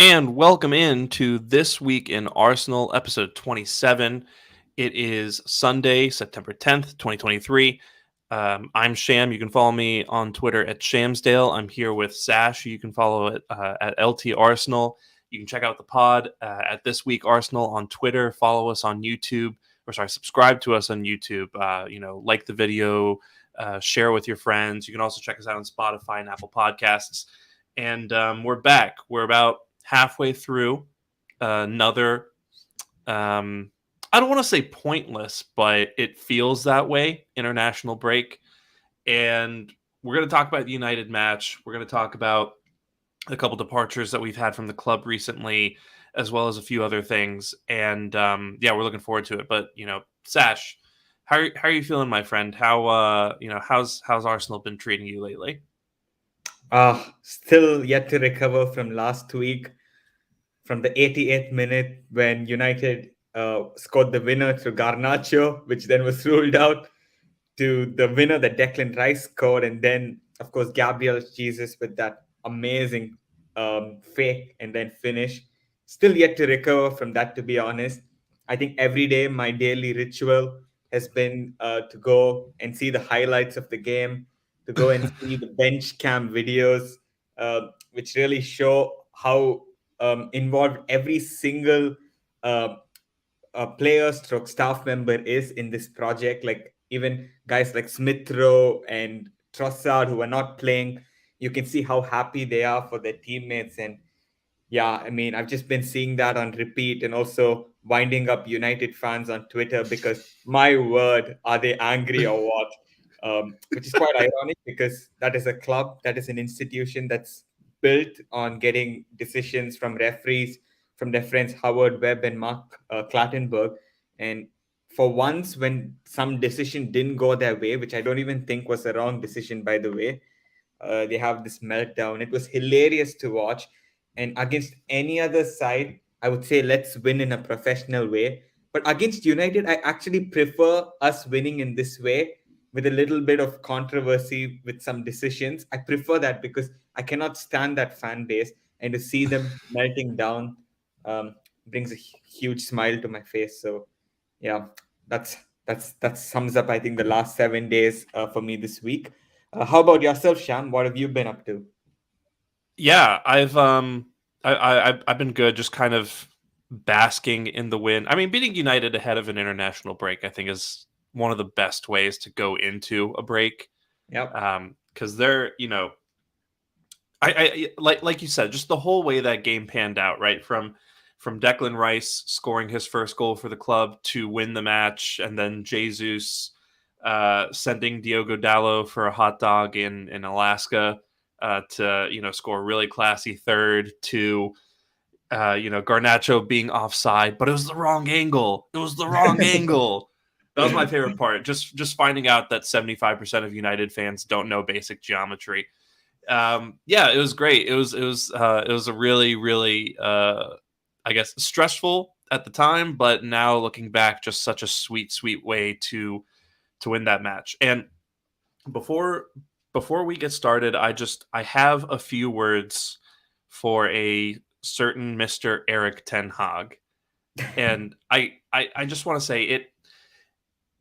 And welcome in to This Week in Arsenal, episode 27. It is Sunday, September 10th, 2023. I'm Sham. You can follow me on Twitter at Shamsdale. I'm here with Sash. You can follow it at LT Arsenal. You can check out the pod at This Week Arsenal on Twitter. Follow us on YouTube, subscribe to us on YouTube. Like the video, share with your friends. You can also check us out on Spotify and Apple Podcasts. And we're back. We're about halfway through another I don't want to say pointless, but it feels that way, international break. And we're going to talk about the United match. We're going to talk about a couple departures that we've had from the club recently, as well as a few other things. And we're looking forward to it. But Sash, how are you feeling, my friend? How's Arsenal been treating you lately? Still yet to recover from last week, from the 88th minute when United scored the winner through Garnacho, which then was ruled out, to the winner that Declan Rice scored, and then, of course, Gabriel Jesus with that amazing fake and then finish. Still yet to recover from that, to be honest. I think every day my daily ritual has been to go and see the highlights of the game, to go and see the bench cam videos, which really show how involved every single uh, player stroke staff member is in this project. Like even guys like Smith Rowe and Trossard who are not playing, you can see how happy they are for their teammates. And yeah, I mean, I've just been seeing that on repeat and also winding up United fans on Twitter because my word, are they angry or what? Which is quite ironic because that is a club, that is an institution that's built on getting decisions from referees, from their friends Howard Webb and Mark Clattenburg. And for once, when some decision didn't go their way, which I don't even think was a wrong decision, by the way, they have this meltdown. It was hilarious to watch. And against any other side, I would say let's win in a professional way. But against United, I actually prefer us winning in this way with a little bit of controversy with some decisions. I prefer that because I cannot stand that fan base, and to see them melting down um, brings a huge smile to my face. So, yeah, that's that sums up, I think, the last 7 days for me this week. How about yourself, Sham? What have you been up to? Yeah, I've been good, just kind of basking in the win. I mean, beating United ahead of an international break, I think, is one of the best ways to go into a break. Yep. Because they're, like you said, just the whole way that game panned out, right? From Declan Rice scoring his first goal for the club to win the match, and then Jesus sending Diogo Dallo for a hot dog in Alaska to score a really classy third, to Garnacho being offside, but it was the wrong angle. It was the wrong angle. That was my favorite part. Just finding out that 75% of United fans don't know basic geometry. Yeah, it was great. It was a really, really I guess stressful at the time, but now looking back, just such a sweet, sweet way to win that match. And before before we get started, I have a few words for a certain Mr. Eric Ten Hag. And I just want to say it,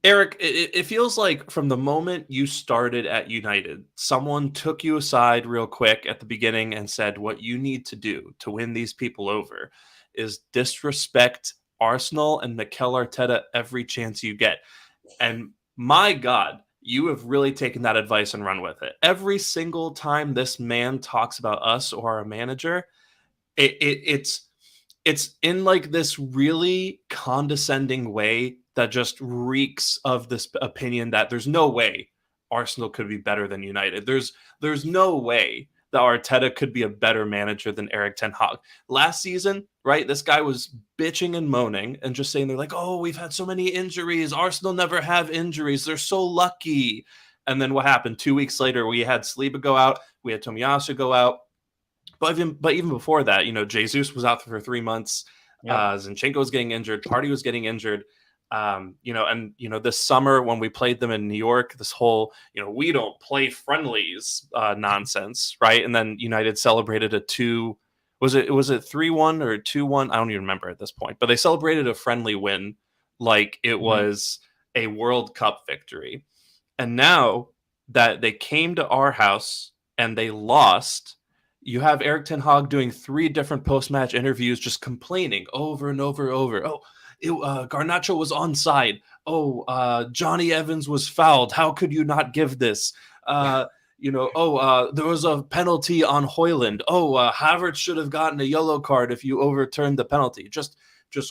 Eric, it feels like from the moment you started at United, someone took you aside real quick at the beginning and said, what you need to do to win these people over is disrespect Arsenal and Mikel Arteta every chance you get. And my God, you have really taken that advice and run with it. Every single time this man talks about us or our manager, it's in like this really condescending way that just reeks of this opinion that there's no way Arsenal could be better than United. There's no way that Arteta could be a better manager than Eric Ten Hag. Last season, right, this guy was bitching and moaning and just saying they're like, oh, we've had so many injuries. Arsenal never have injuries. They're so lucky. And then what happened? 2 weeks later, we had Saliba go out, we had Tomiyasu go out. But even before that, Jesus was out for 3 months. Yep. Zinchenko was getting injured. Party was getting injured. This summer when we played them in New York, this whole, we don't play friendlies nonsense, right? And then United celebrated a 2 Was it 3-1 or 2-1? I don't even remember at this point. But they celebrated a friendly win like it Mhm. was a World Cup victory. And now that they came to our house and they lost, you have Eric Ten Hag doing three different post-match interviews, just complaining over and over and over. Oh, Garnacho was onside. Oh, Johnny Evans was fouled. How could you not give this? Uh, there was a penalty on Hoyland. Oh, Havertz should have gotten a yellow card if you overturned the penalty. Just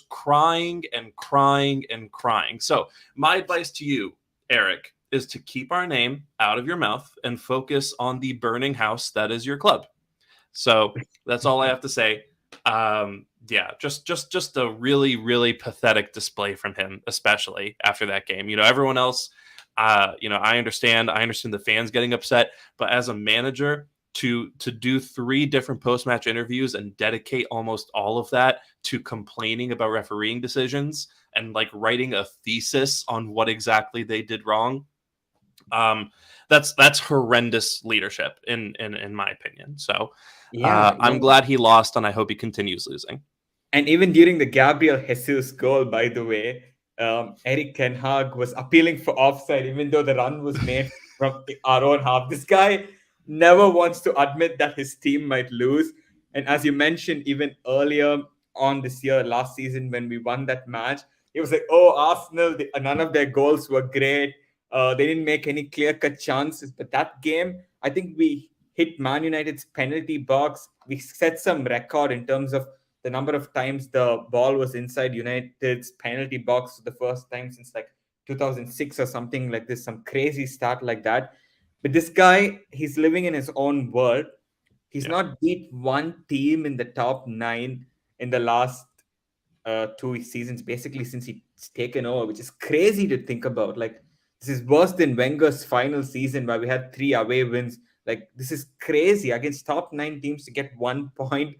crying and crying and crying. So my advice to you, Eric, is to keep our name out of your mouth and focus on the burning house that is your club. So that's all I have to say. Yeah, just a really really pathetic display from him, especially after that game. Everyone else. I understand the fans getting upset, but as a manager, to do three different post match interviews and dedicate almost all of that to complaining about refereeing decisions and like writing a thesis on what exactly they did wrong, um, that's horrendous leadership in my opinion. So Yeah, I'm yeah. glad he lost, and I hope he continues losing. And even during the Gabriel Jesus goal, by the way, Eric Ten Hag was appealing for offside, even though the run was made from our own half. This guy never wants to admit that his team might lose. And as you mentioned, even earlier on this year, last season, when we won that match, it was like, oh, Arsenal, none of their goals were great. They didn't make any clear cut chances. But that game, I think we hit Man United's penalty box. We set some record in terms of the number of times the ball was inside United's penalty box for the first time since like 2006 or something like this, some crazy start like that. But this guy, he's living in his own world. He's Yeah, not beat one team in the top nine in the last two seasons, basically since he's taken over, which is crazy to think about. Like this is worse than Wenger's final season where we had three away wins. Like this is crazy against top nine teams to get 1 point.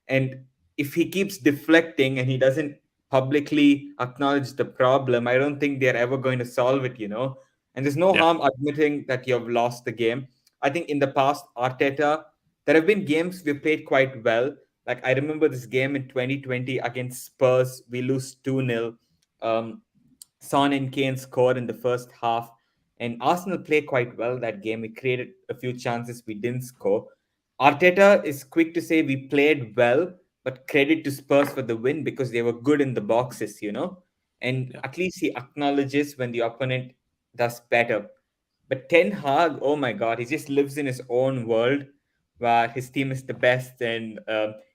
And if he keeps deflecting and he doesn't publicly acknowledge the problem, I don't think they're ever going to solve it. And there's no yeah, harm admitting that you have lost the game. I think in the past, Arteta, there have been games we played quite well. Like I remember this game in 2020 against Spurs, we lose 2-0. Um, Son and Kane scored in the first half, and Arsenal played quite well that game. We created a few chances, we didn't score. Arteta is quick to say we played well, but credit to Spurs for the win because they were good in the boxes. And yeah, at least he acknowledges when the opponent does better. But Ten Hag, oh my God, he just lives in his own world where his team is the best. And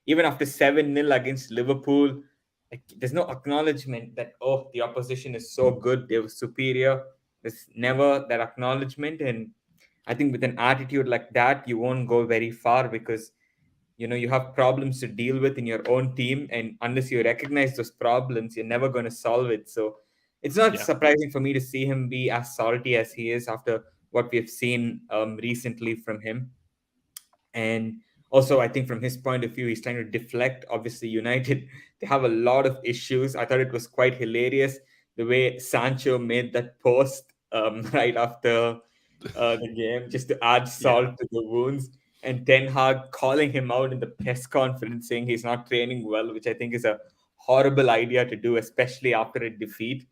even after 7-0 against Liverpool, like, there's no acknowledgement that, oh, the opposition is so good, they were superior. There's never that acknowledgement. And I think with an attitude like that, you won't go very far because you have problems to deal with in your own team, and unless you recognize those problems, you're never going to solve it. So it's not yeah, surprising for me to see him be as salty as he is after what we've seen recently from him. And also, I think from his point of view, he's trying to deflect. Obviously, United, they have a lot of issues. I thought it was quite hilarious the way Sancho made that post right after the game, just to add yeah, salt to the wounds. And Ten Hag calling him out in the press conference, saying he's not training well, which I think is a horrible idea to do, especially after a defeat.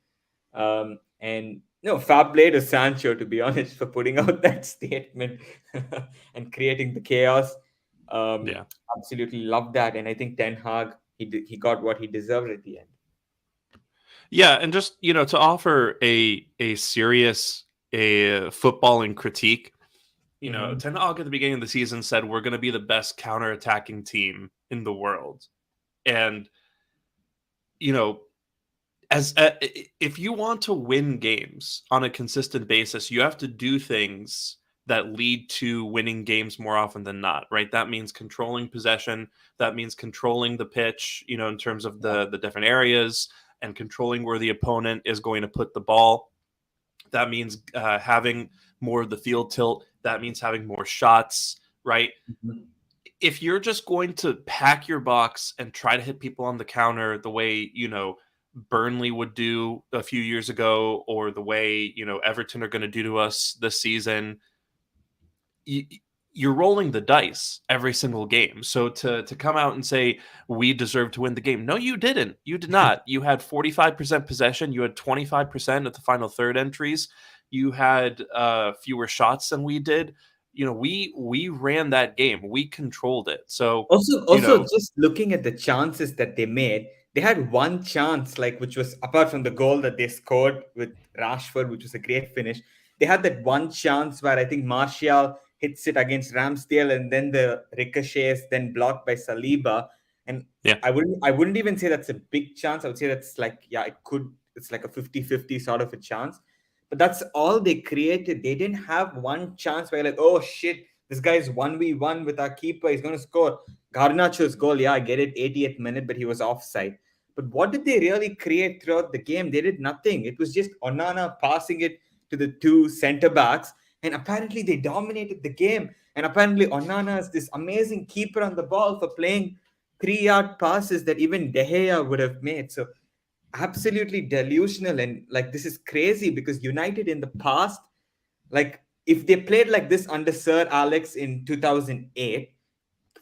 And no, fab play to Sancho, to be honest, for putting out that statement and creating the chaos. Um, yeah, Absolutely love that, and I think Ten Hag he got what he deserved at the end. yeah. And just to offer a serious a footballing critique. Hmm. Ten Hag at the beginning of the season said we're going to be the best counter-attacking team in the world, and you know as if you want to win games on a consistent basis, you have to do things that lead to winning games more often than not, right? That means controlling possession, that means controlling the pitch, in terms of Yeah. the different areas, and controlling where the opponent is going to put the ball. That means having more of the field tilt, that means having more shots, right? Mhm. If you're just going to pack your box and try to hit people on the counter the way, Burnley would do a few years ago, or the way, Everton are going to do to us this season, you, you're rolling the dice every single game. So to come out and say we deserve to win the game, no, you didn't. You did not. You had 45% possession. You had 25% at the final third entries. You had fewer shots than we did. We ran that game. We controlled it. So you Also, know, just looking at the chances that they made, they had one chance, like which was apart from the goal that they scored with Rashford, which was a great finish. They had that one chance where I think Martial hits it against Ramsdale, and then the ricochet is then blocked by Saliba. And yeah, I wouldn't even say that's a big chance. I would say that's like, yeah, it's like a 50-50 sort of a chance. But that's all they created. They didn't have one chance where like, oh shit, this guy's 1v1 with our keeper, he's gonna score. Garnacho's goal, yeah, I get it, 80th minute, but he was offside. But what did they really create throughout the game? They did nothing. It was just Onana passing it to the two centre backs, and apparently they dominated the game. And apparently Onana is this amazing keeper on the ball for playing 3-yard passes that even De Gea would have made. So absolutely delusional, and like this is crazy because United in the past, like if they played like this under Sir Alex in 2008,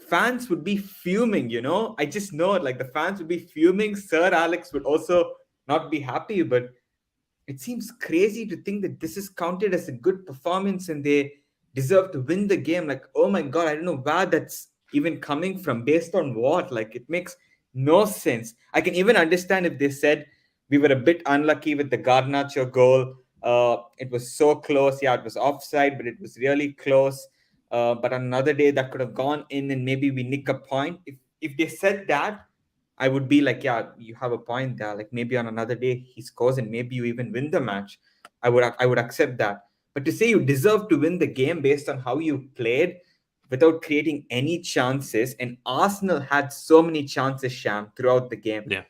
fans would be fuming. I just know it, like the fans would be fuming. Sir Alex would also not be happy, but it seems crazy to think that this is counted as a good performance and they deserve to win the game. Like, oh my god, I don't know where that's even coming from, based on what. Like, it makes no sense. I can even understand if they said we were a bit unlucky with the Garnacho goal. It was so close. Yeah, it was offside, but it was really close. But on another day that could have gone in and maybe we nick a point. If they said that, I would be like, yeah, you have a point there. Like maybe on another day he scores and maybe you even win the match. I would accept that. But to say you deserve to win the game based on how you played without creating any chances, and Arsenal had so many chances, Sham, throughout the game. yeah,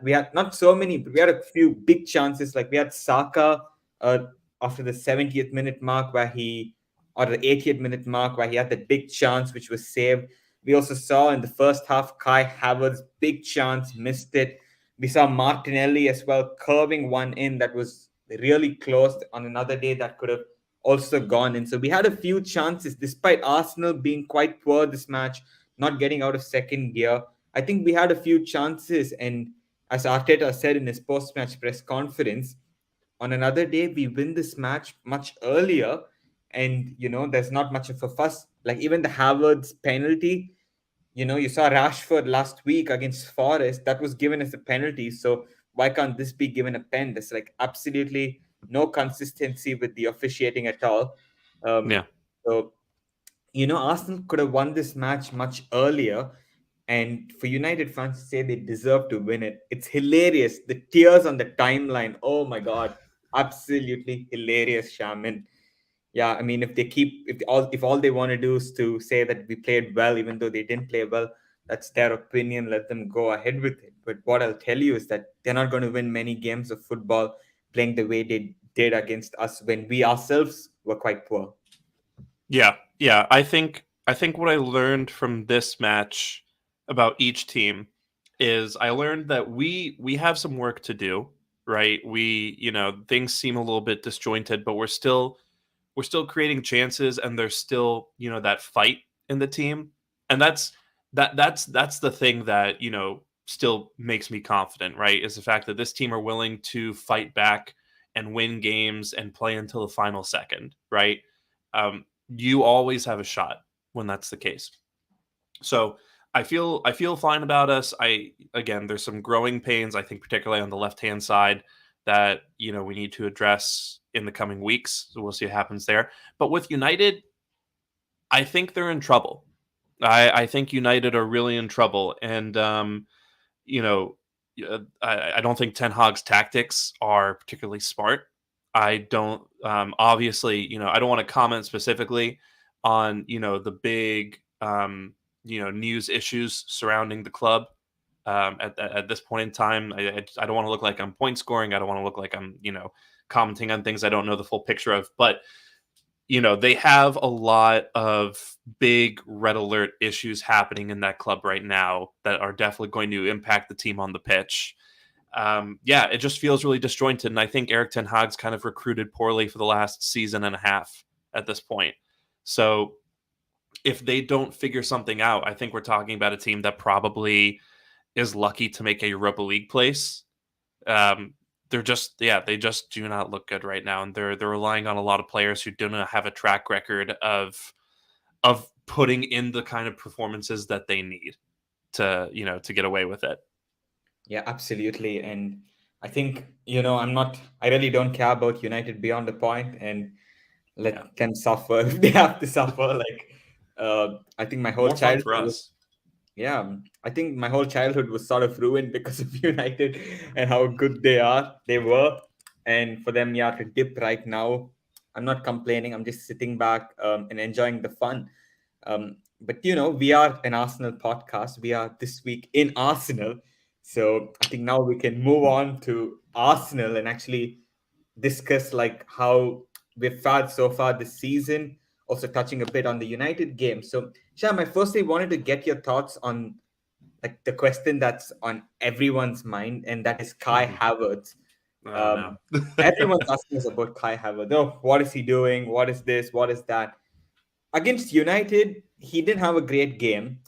We had not so many, but we had a few big chances. Like we had Saka uh, after the 70th minute mark where he, or the 80th minute mark where he had that big chance which was saved. We also saw in the first half Kai Havertz big chance, missed it. We saw Martinelli as well curving one in that was really close on another day that could have also gone in. So we had a few chances despite Arsenal being quite poor this match, not getting out of second gear. I think we had a few chances, and as Arteta said in his post-match press conference, on another day we win this match much earlier, and there's not much of a fuss. Like even the Havertz penalty, you saw Rashford last week against Forest, that was given as a penalty. So why can't this be given a pen? There's like absolutely no consistency with the officiating at all. um yeah. so Arsenal could have won this match much earlier, and for United fans to say they deserve to win it, it's hilarious. The tears on the timeline, oh my god, absolutely hilarious, Shaman. Yeah, I mean, if all they want to do is to say that we played well, even though they didn't play well, that's their opinion. Let them go ahead with it. But what I'll tell you is that they're not going to win many games of football playing the way they did against us when we ourselves were quite poor. Yeah, yeah. I think what I learned from this match about each team is I learned that we have some work to do, right? Things seem a little bit disjointed, but we're still creating chances and there's still, that fight in the team. And that's the thing that, still makes me confident, right? Is the fact that this team are willing to fight back and win games and play until the final second, right? You always have a shot when that's the case. So I feel fine about us. Again, there's some growing pains, I think, particularly on the left hand side that we need to address in the coming weeks. So we'll see what happens there. But with United, I think they're in trouble. I think United are really in trouble, and you know, I don't think Ten Hag's tactics are particularly smart. I don't obviously, I don't want to comment specifically on, the big news issues surrounding the club at this point in time. I don't want to look like I'm point scoring. I don't want to look like I'm, commenting on things I don't know the full picture of. But they have a lot of big red alert issues happening in that club right now that are definitely going to impact the team on the pitch. Yeah, it just feels really disjointed. And I think Eric Ten Hag's kind of recruited poorly for the last season and a half at this point. So, if they don't figure something out, I think we're talking about a team that probably is lucky to make a Europa League place. Um, they're just they just do not look good right now, and they're relying on a lot of players who do not have a track record of putting in the kind of performances that they need to to get away with it. Yeah, absolutely. And I think, I really don't care about United beyond the point and Yeah, let them suffer if they have to suffer. I think my whole more fun for childhood was, us. yeah, I think my whole childhood was sort of ruined because of United and how good they were. And for them, yeah, to dip right now, I'm not complaining. I'm just sitting back and enjoying the fun. But we are an Arsenal podcast. We are this week in Arsenal. So I think now we can move on to Arsenal and actually discuss like how we've fared so far this season, also touching a bit on the United game. So Sham, I firstly wanted to get your thoughts on like the question that's on everyone's mind, and that is Kai Mhm. Havertz. Oh no. Um, Everyone's asking us about Kai Havertz. Oh, what is he doing? What is this? What is that? Against United, he didn't have a great game,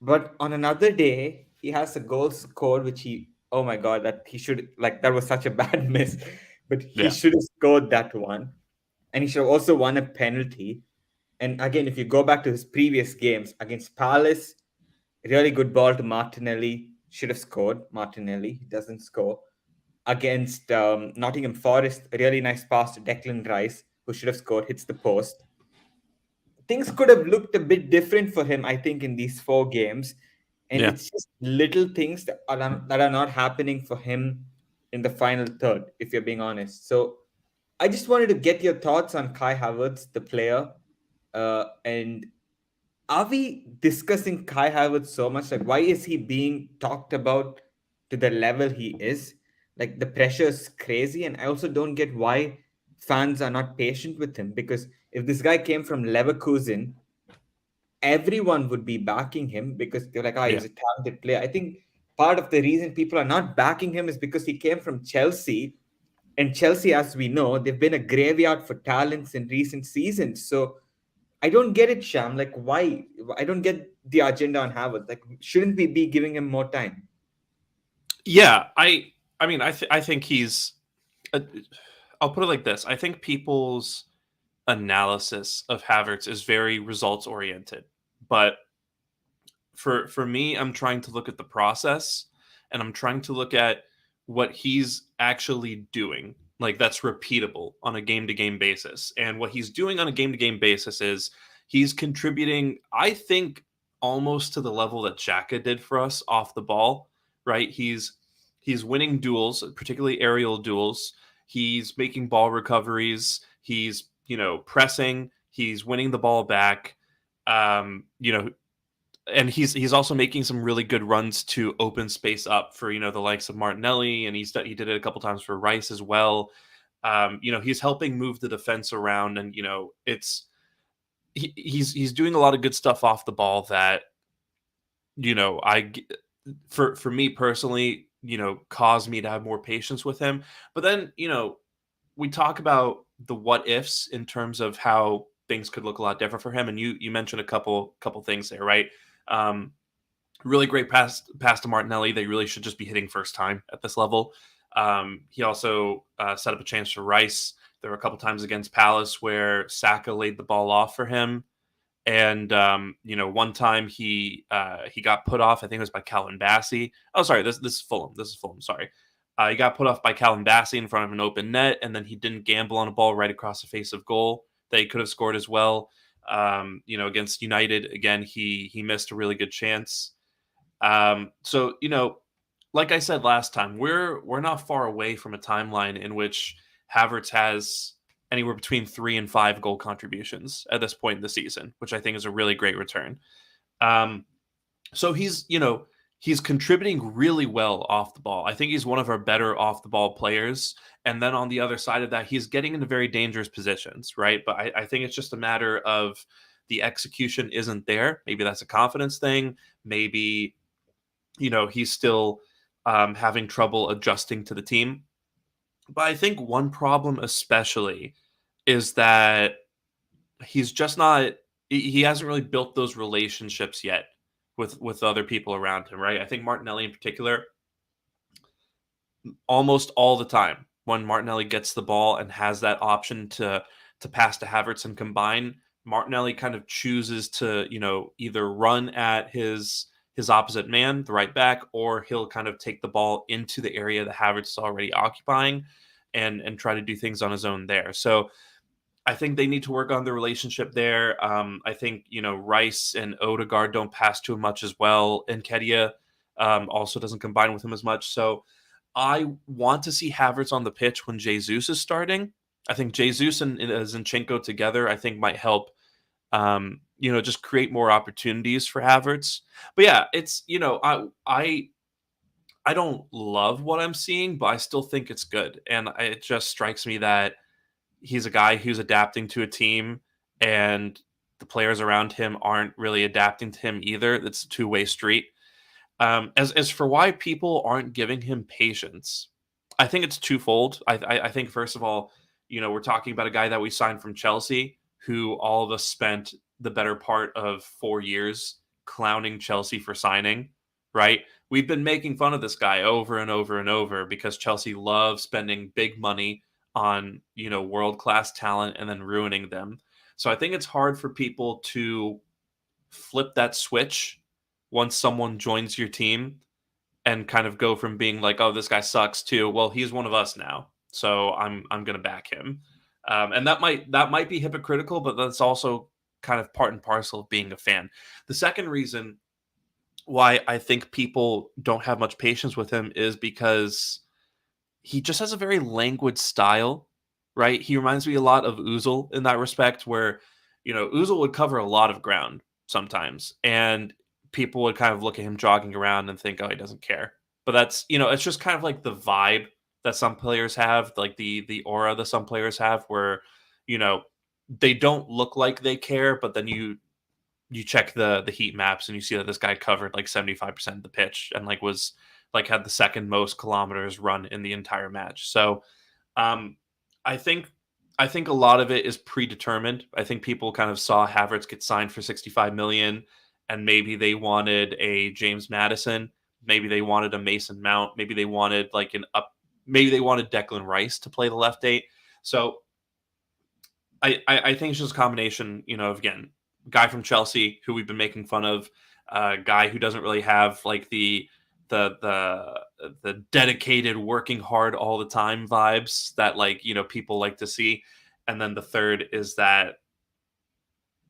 but on another day, he has a goal scored, which oh my God, that he should, like, that was such a bad miss, but he Yeah. should have scored that one. And he should have also won a penalty. And again, if you go back to his previous games against Palace, really good ball to Martinelli, should have scored. Martinelli, he doesn't score. Against Nottingham Forest, a really nice pass to Declan Rice, who should have scored, hits the post. Things could have looked a bit different for him, I think, in these 4 games. And Yeah. it's just little things that are not happening for him in the final third, if you're being honest. So I just wanted to get your thoughts on Kai Havertz, the player. And are we discussing Kai Havertz so much? Like, why is he being talked about to the level he is? Like, the pressure is crazy. And I also don't get why fans are not patient with him, because if this guy came from Leverkusen, everyone would be backing him because they're like, Yeah. he's a talented player. I think part of the reason people are not backing him is because he came from Chelsea. And Chelsea, as we know, they've been a graveyard for talents in recent seasons. So I don't get it, Sham. Like, why? I don't get the agenda on Havertz. Like, shouldn't we be giving him more time? Yeah. I think he's. Uh, I'll put it like this. I think people's analysis of Havertz is very results oriented, but for me, I'm trying to look at the process, and I'm trying to look at what he's actually doing, like that's repeatable on a game to game basis. And what he's doing on a game to game basis is he's contributing, I think, almost to the level that Xhaka did for us off the ball. Right? He's winning duels, particularly aerial duels. He's making ball recoveries. He's pressing. He's winning the ball back. You know, and he's also making some really good runs to open space up for the likes of Martinelli, and he did it a couple times for Rice as well. He's helping move the defense around, and he's doing a lot of good stuff off the ball that I for me personally caused me to have more patience with him. But then we talk about the what ifs in terms of how things could look a lot different for him, and you mentioned a couple things there, right? Um, Really great pass to Martinelli. They really should just be hitting first time at this level. He also set up a chance for Rice. There were a couple times against Palace where Saka laid the ball off for him, and one time he got put off. I think it was by Calvin Bassey. Oh, sorry, this is Fulham. This is Fulham. Sorry, he got put off by Calvin Bassey in front of an open net, and then he didn't gamble on a ball right across the face of goal that he could have scored as well. Against United again, he missed a really good chance. So like I said last time, we're not far away from a timeline in which Havertz has anywhere between 3 and 5 goal contributions at this point in the season, which I think is a really great return. Um, so he's contributing really well off the ball. I think he's one of our better off the ball players. And then on the other side of that, he's getting into very dangerous positions, right? But I think it's just a matter of the execution isn't there. Maybe that's a confidence thing. Maybe he's still having trouble adjusting to the team. But I think one problem, especially, is that he's just not. he hasn't really built those relationships yet with other people around him, right? I think Martinelli in particular, almost all the time when Martinelli gets the ball and has that option to pass to Havertz and combine, Martinelli kind of chooses to, either run at his opposite man, the right back, or he'll kind of take the ball into the area that Havertz is already occupying and try to do things on his own there. So I think they need to work on the relationship there. I think Rice and Odegaard don't pass to him much as well, and Kedia also doesn't combine with him as much. So I want to see Havertz on the pitch when Jesus is starting. I think Jesus and Zinchenko together, I think might help. Just create more opportunities for Havertz. But yeah, it's I don't love what I'm seeing, but I still think it's good, and it just strikes me that he's a guy who's adapting to a team, and the players around him aren't really adapting to him either. It's a two-way street. As for why people aren't giving him patience, I think it's twofold. I think first of all, we're talking about a guy that we signed from Chelsea, who all of us spent the better part of 4 years clowning Chelsea for signing. Right? We've been making fun of this guy over and over and over because Chelsea loves spending big money on world class talent and then ruining them. So I think it's hard for people to flip that switch once someone joins your team and kind of go from being like, oh, this guy sucks to, well, he's one of us now, so I'm gonna back him. And that might be hypocritical, but that's also kind of part and parcel of being a fan. The second reason why I think people don't have much patience with him is because he just has a very languid style, right? He reminds me a lot of Uzil in that respect, where Uzil would cover a lot of ground sometimes, and people would kind of look at him jogging around and think, "Oh, he doesn't care." But that's it's just kind of like the vibe that some players have, like the aura that some players have, where you know they don't look like they care, but then you check the heat maps and you see that this guy covered like 75% of the pitch and was had the second most kilometers run in the entire match. So um I think I think a lot of it is predetermined. I think people kind of saw Havertz get signed for 65 million and maybe they wanted a James Madison, maybe they wanted a Mason Mount, maybe they wanted maybe they wanted Declan Rice to play the left eight. So I think it's just a combination, of again, guy from Chelsea who we've been making fun of, guy who doesn't really have like the dedicated working hard all the time vibes that people like to see, and then the third is that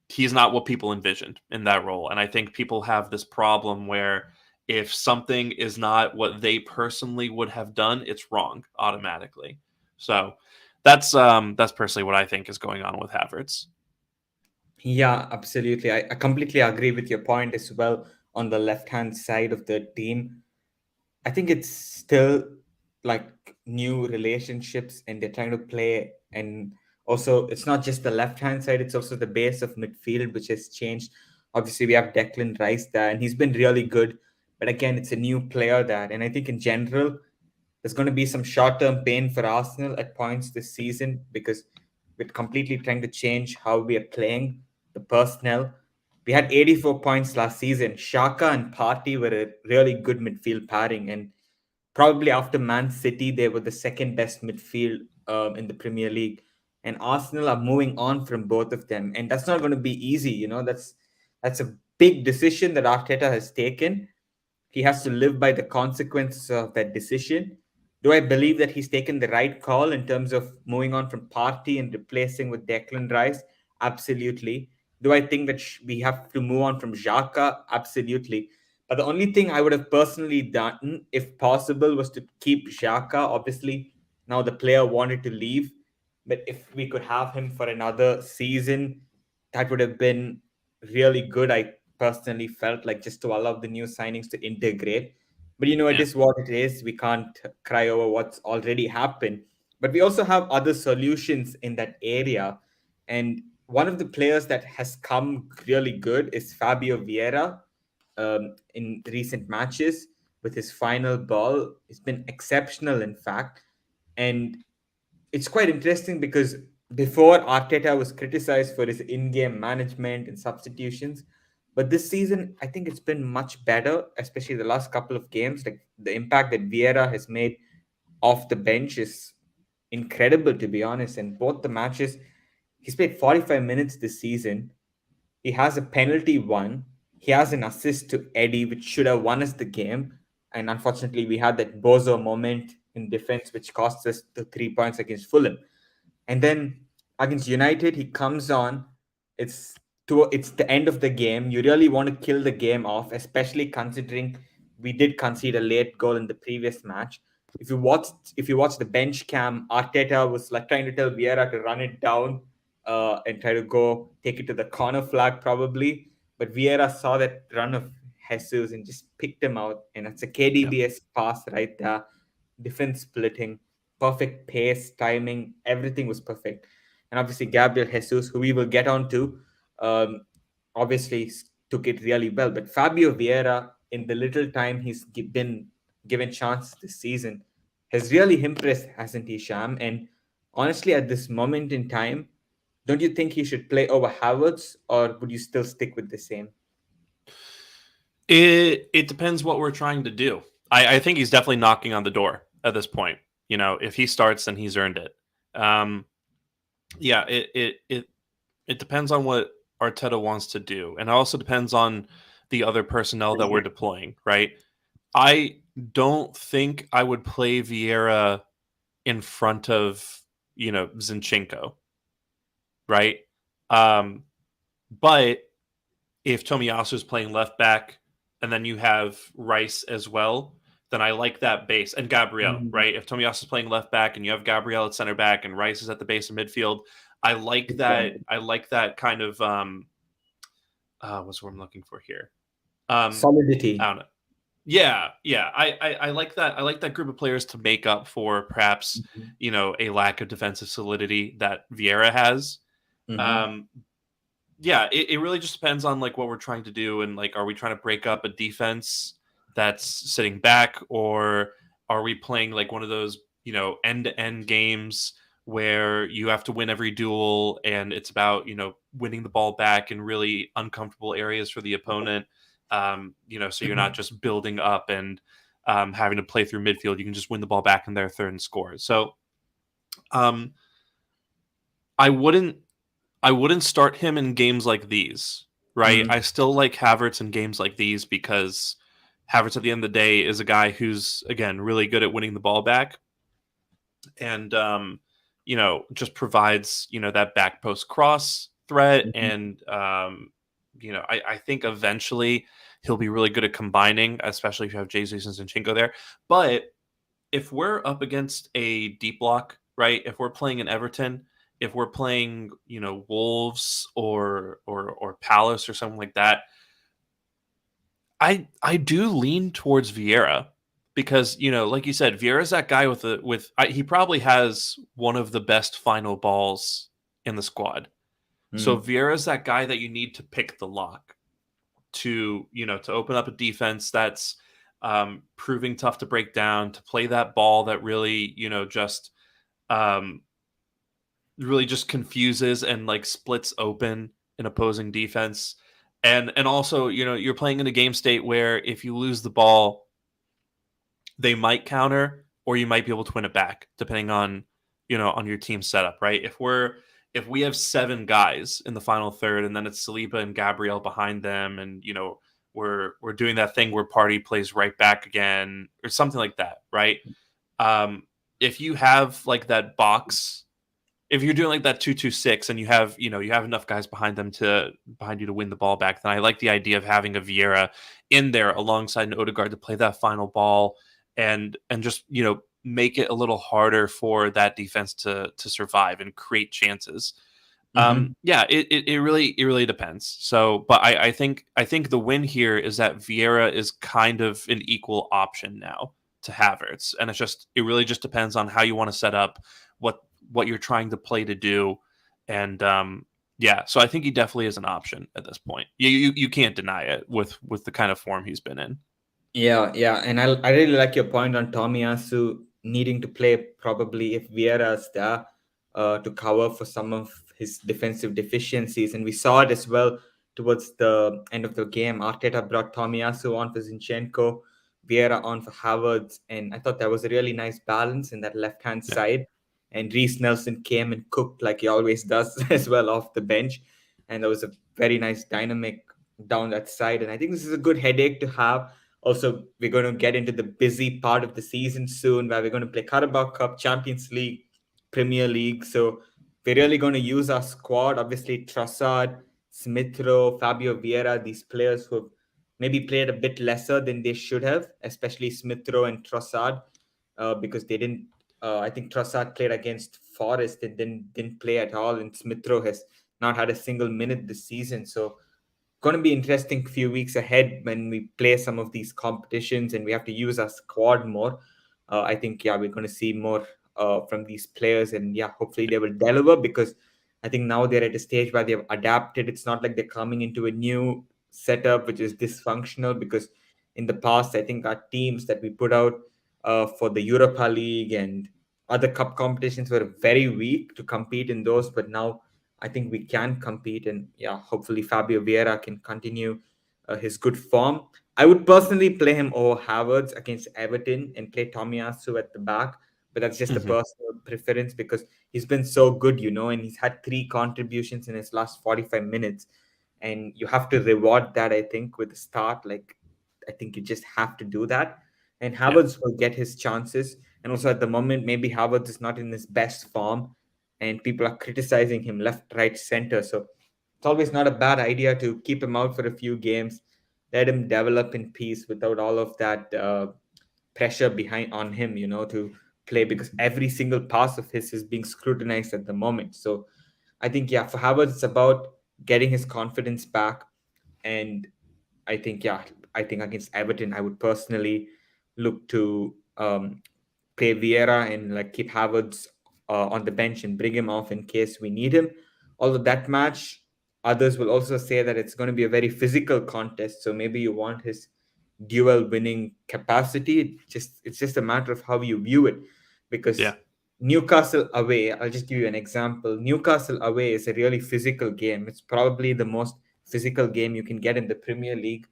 he's not what people envisioned in that role, and I think people have this problem where if something is not what they personally would have done, it's wrong automatically. So that's personally what I think is going on with Havertz. Yeah, absolutely. I completely agree with your point as well on the left hand side of the team. I think it's still like new relationships and they're trying to play. And also, it's not just the left hand side, it's also the base of midfield, which has changed. Obviously, we have Declan Rice there, and he's been really good. But again, it's a new player there. And I think in general, there's going to be some short term pain for Arsenal at points this season because we're completely trying to change how we are playing the personnel. We had 84 points last season. Shaka and Partey were a really good midfield pairing, and probably after Man City, they were the second best midfield in the Premier League. And Arsenal are moving on from both of them, and that's not going to be easy. That's a big decision that Arteta has taken. He has to live by the consequences of that decision. Do I believe that he's taken the right call in terms of moving on from Partey and replacing with Declan Rice? Absolutely. Do I think that we have to move on from Xhaka? Absolutely. But the only thing I would have personally done, if possible, was to keep Xhaka. Obviously, now the player wanted to leave, but if we could have him for another season, that would have been really good. I personally felt like just to allow the new signings to integrate. But it Yeah, is what it is. We can't cry over what's already happened. But we also have other solutions in that area. And one of the players that has come really good is Fabio Vieira in recent matches with his final ball. It's been exceptional, in fact. And it's quite interesting because Before, Arteta was criticized for his in-game management and substitutions, but this season I think it's been much better, especially the last couple of games. Like the impact that Vieira has made off the bench is incredible, to be honest. And both the matches, he's played 45 minutes this season. He has a penalty won. He has an assist to Eddie, which should have won us the game. And unfortunately, we had that bozo moment in defense, which cost us the 3 points against Fulham. And then against United, he comes on. It's it's the end of the game. You really want to kill the game off, especially considering we did concede a late goal in the previous match. If you watch the bench cam, Arteta was like trying to tell Vieira to run it down and try to go take it to the corner flag probably. But Vieira saw that run of Jesus and just picked him out. And it's a Yeah. KDBS pass right there. Defense splitting, perfect pace, timing, everything was perfect. And obviously, Gabriel Jesus, who we will get on to, um, obviously took it really well. But Fabio Vieira, in the little time he's been given chance this season, has really impressed, hasn't he, Sham? And honestly, at this moment in time, don't you think he should play over Havertz, or would you still stick with the same? It depends what we're trying to do. I think he's definitely knocking on the door at this point. You know, if he starts, then he's earned it. Um, yeah, it depends on what Arteta wants to do, and it also depends on the other personnel that we're deploying. Right? I don't think I would play Vieira in front of Zinchenko. Right? Um, but if Tomiyasu is playing left back and then you have Rice as well, then I like that base. And Gabriel, Mhm. right? If Tomiyasu is playing left back and you have Gabriel at center back and Rice is at the base of midfield, I like that. Exactly. I like that kind of what's what I'm looking for here? I Solidity. don't know. Yeah, yeah. I like that. I like that group of players to make up for perhaps, Mhm. a lack of defensive solidity that Vieira has. Mhm. Um, yeah, it really just depends on like what we're trying to do and like are we trying to break up a defense that's sitting back, or are we playing like one of those, end to end games where you have to win every duel and it's about, winning the ball back in really uncomfortable areas for the opponent. So you're not Mhm. just building up and having to play through midfield. You can just win the ball back in their third and score. So um I wouldn't I wouldn't start him in games like these, right? Mm. I still like Havertz in games like these because Havertz at the end of the day is a guy who's again really good at winning the ball back and just provides, that back post cross threat Mhm. and I think eventually he'll be really good at combining, especially if you have Jesus and Zinchenko there. But if we're up against a deep block, right? If we're playing in Everton, if we're playing, Wolves or Palace or something like that, I do lean towards Vieira because like you said, Vieira's that guy he probably has one of the best final balls in the squad. So Mm. Vieira's that guy that you need to pick the lock to open up a defense that's proving tough to break down, to play that ball that really um, really just confuses and like splits open an opposing defense. And also, you're playing in a game state where if you lose the ball, they might counter or you might be able to win it back depending on on your team setup, right? If we have seven guys in the final third and then it's Saliba and Gabriel behind them and we're doing that thing where Party plays right back again or something like that, right? um if you have like that box, if you're doing like that 2-2-6 and you have enough guys behind you to win the ball back, then I like the idea of having a Vieira in there alongside an Odegaard to play that final ball and just make it a little harder for that defense to survive and create chances. Mhm. Yeah, it really depends. So, but I think the win here is that Vieira is kind of an equal option now to Havertz, and it really just depends on how you want to set up what what you're trying to play to do, and yeah, so I think he definitely is an option at this point. You can't deny it with the kind of form he's been in. Yeah, yeah, and I really like your point on Tomiyasu needing to play probably if Vieira's there. to cover for some of his defensive deficiencies. And we saw it as well towards the end of the game. Arteta brought Tomiyasu on for Zinchenko, Vieira on for Havertz, and I thought that was a really nice balance in that left-hand Yeah. side. And Reece Nelson came and cooked like he always does as well off the bench. And there was a very nice dynamic down that side. And I think this is a good headache to have. Also, we're going to get into the busy part of the season soon where we're going to play Carabao Cup, Champions League, Premier League. So we're really going to use our squad. Obviously, Trossard, Smith Rowe, Fabio Vieira, these players who have maybe played a bit lesser than they should have, especially Smith Rowe and Trossard, because they didn't. I think Trossard played against Forest and didn't play at all, and Smith Rowe has not had a single minute this season. So going to be interesting few weeks ahead when we play some of these competitions and we have to use our squad more. I think we're going to see more from these players, and hopefully they will deliver, because I think now they're at a stage where they've adapted. It's not like they're coming into a new setup which is dysfunctional, because in the past I think our teams that we put out for the Europa League and other cup competitions were very weak to compete in those, but now I think we can compete, and hopefully Fabio Vieira can continue his good form. I would personally play him over Havertz against Everton and play Tomiyasu at the back, but that's just a Hmm. personal preference because he's been so good, and he's had 3 contributions in his last 45 minutes, and you have to reward that. I think with the start, like I think you just have to do that, and Yeah. Havertz will get his chances. And also at the moment, maybe Havertz is not in his best form, and people are criticizing him left, right, center. So it's always not a bad idea to keep him out for a few games, let him develop in peace without all of that pressure behind on him, to play, because every single pass of his is being scrutinized at the moment. So I think, for Havertz, it's about getting his confidence back. And I think, I think against Everton, I would personally look to play Vieira and like keep Havertz on the bench and bring him off in case we need him. Although that match, others will also say that it's going to be a very physical contest. So maybe you want his dual winning capacity. It's just a matter of how you view it, because Yeah. Newcastle away, I'll just give you an example. Newcastle away is a really physical game. It's probably the most physical game you can get in the Premier League.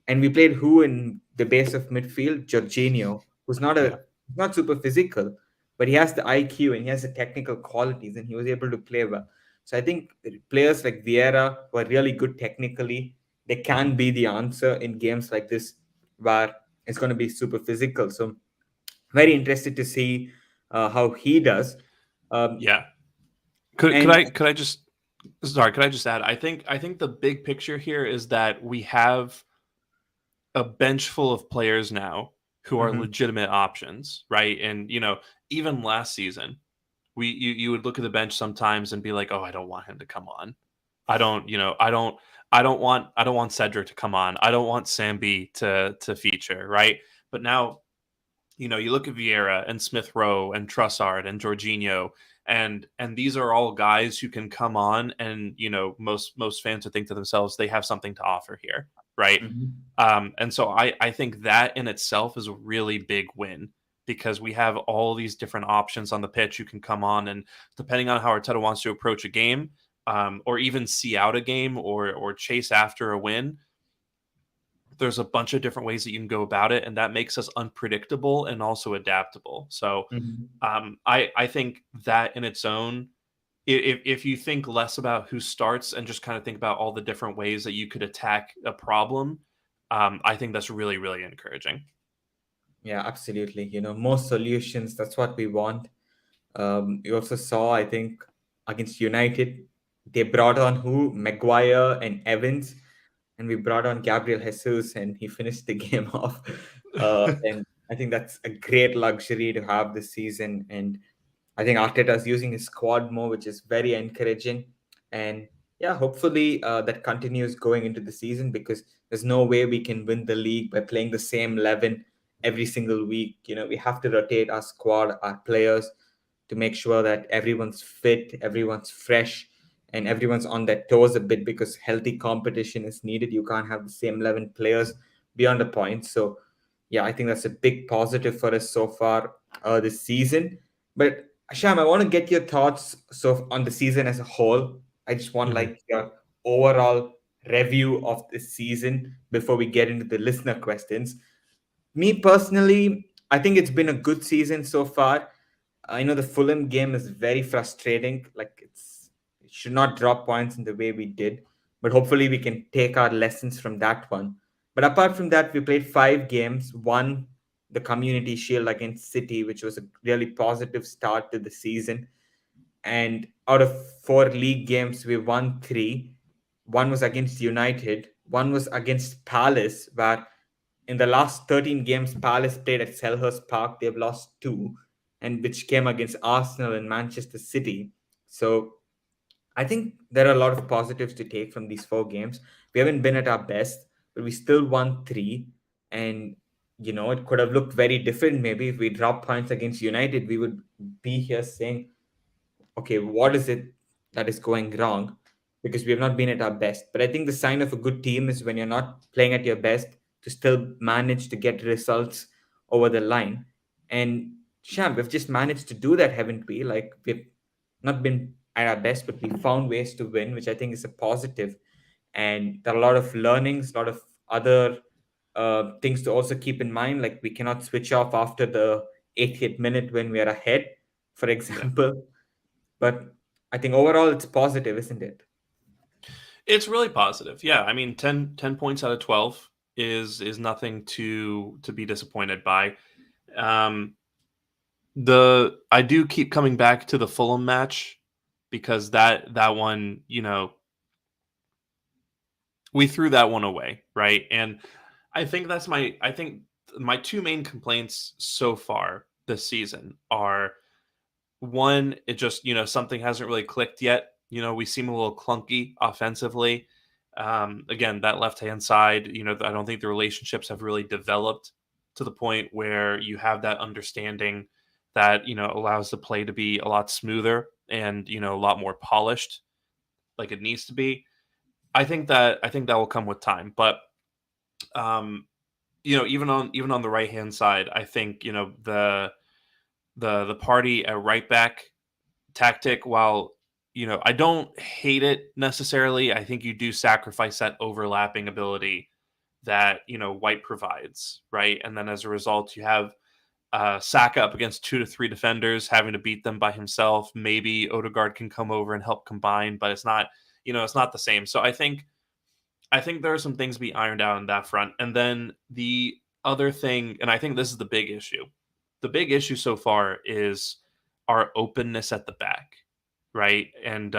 And we played who in the base of midfield? Jorginho, who's Yeah. not super physical, but he has the IQ and he has the technical qualities, and he was able to play well. So I think players like Vieira, who are really good technically, they can be the answer in games like this where it's going to be super physical. So very interested to see how he does. Um, Yeah. Could could and I could I just sorry, could I just add? I think the big picture here is that we have a bench full of players now who are Mhm, legitimate options, right? And even last season, you would look at the bench sometimes and be like, "Oh, I don't want him to come on. I don't, I don't want Cedric to come on. I don't want Sambi to feature, right?" But now, you look at Vieira and Smith Rowe and Trussard and Jorginho, and these are all guys who can come on, and most fans would think to themselves they have something to offer here, right? mhm. And so I think that in itself is a really big win, because we have all these different options on the pitch who can come on, and depending on how Arteta wants to approach a game, or even see out a game, or chase after a win, there's a bunch of different ways that you can go about it, and that makes us unpredictable and also adaptable. So Mhm. I think that in its own, if you think less about who starts and just kind of think about all the different ways that you could attack a problem, I think that's really, really encouraging. Yeah, absolutely. More solutions. That's what we want. You also saw, I think, against United, they brought on who? Maguire and Evans, and we brought on Gabriel Jesus, and he finished the game off. And I think that's a great luxury to have this season. And I think Arteta is using his squad more, which is very encouraging. And hopefully that continues going into the season, because there's no way we can win the league by playing the same 11 every single week. We have to rotate our squad, our players, to make sure that everyone's fit, everyone's fresh, and everyone's on their toes a bit, because healthy competition is needed. You can't have the same 11 players beyond a point. So, I think that's a big positive for us so far this season. But Sham, I want to get your thoughts so on the season as a whole. I just want Mhm. like your overall review of this season before we get into the listener questions. Me personally, I think it's been a good season so far. I know the Fulham game is very frustrating. Like it should not drop points in the way we did, but hopefully we can take our lessons from that one. But apart from that, we played 5 games. One, the Community Shield against City, which was a really positive start to the season. And out of 4 league games, we won 3. One was against United. One was against Palace, where in the last 13 games Palace played at Selhurst Park, they've lost 2, and which came against Arsenal and Manchester City. So I think there are a lot of positives to take from these 4 games. We haven't been at our best, but we still won 3. And, it could have looked very different maybe if we dropped points against United. We would be here saying, okay, what is it that is going wrong? Because we have not been at our best. But I think the sign of a good team is when you're not playing at your best to still manage to get results over the line. And Sham, we've just managed to do that, haven't we? Like we've not been at our best, but we found ways to win, which I think is a positive. And there are a lot of learnings, a lot of other things to also keep in mind. Like we cannot switch off after the 80th minute when we are ahead, for Yeah. example. But I think overall it's positive, isn't it? It's really positive. Yeah, I mean 10 points out of 12 is nothing to be disappointed by. Um the I do keep coming back to the Fulham match because that one, we threw that one away, right? And I think my two main complaints so far this season are one, it just, something hasn't really clicked yet. We seem a little clunky offensively. Again, that left hand side, I don't think the relationships have really developed to the point where you have that understanding that, allows the play to be a lot smoother and, a lot more polished like it needs to be. I think that will come with time. But um, even on the right hand side, I think, the party at right back tactic, while I don't hate it necessarily, I think you do sacrifice that overlapping ability that White provides, right? And then as a result, you have Saka up against 2 to 3 defenders, having to beat them by himself. Maybe Odegaard can come over and help combine, but it's not the same. So I think there are some things to be ironed out on that front. And then the other thing, and I think this is the big issue. The big issue so far is our openness at the back, right? And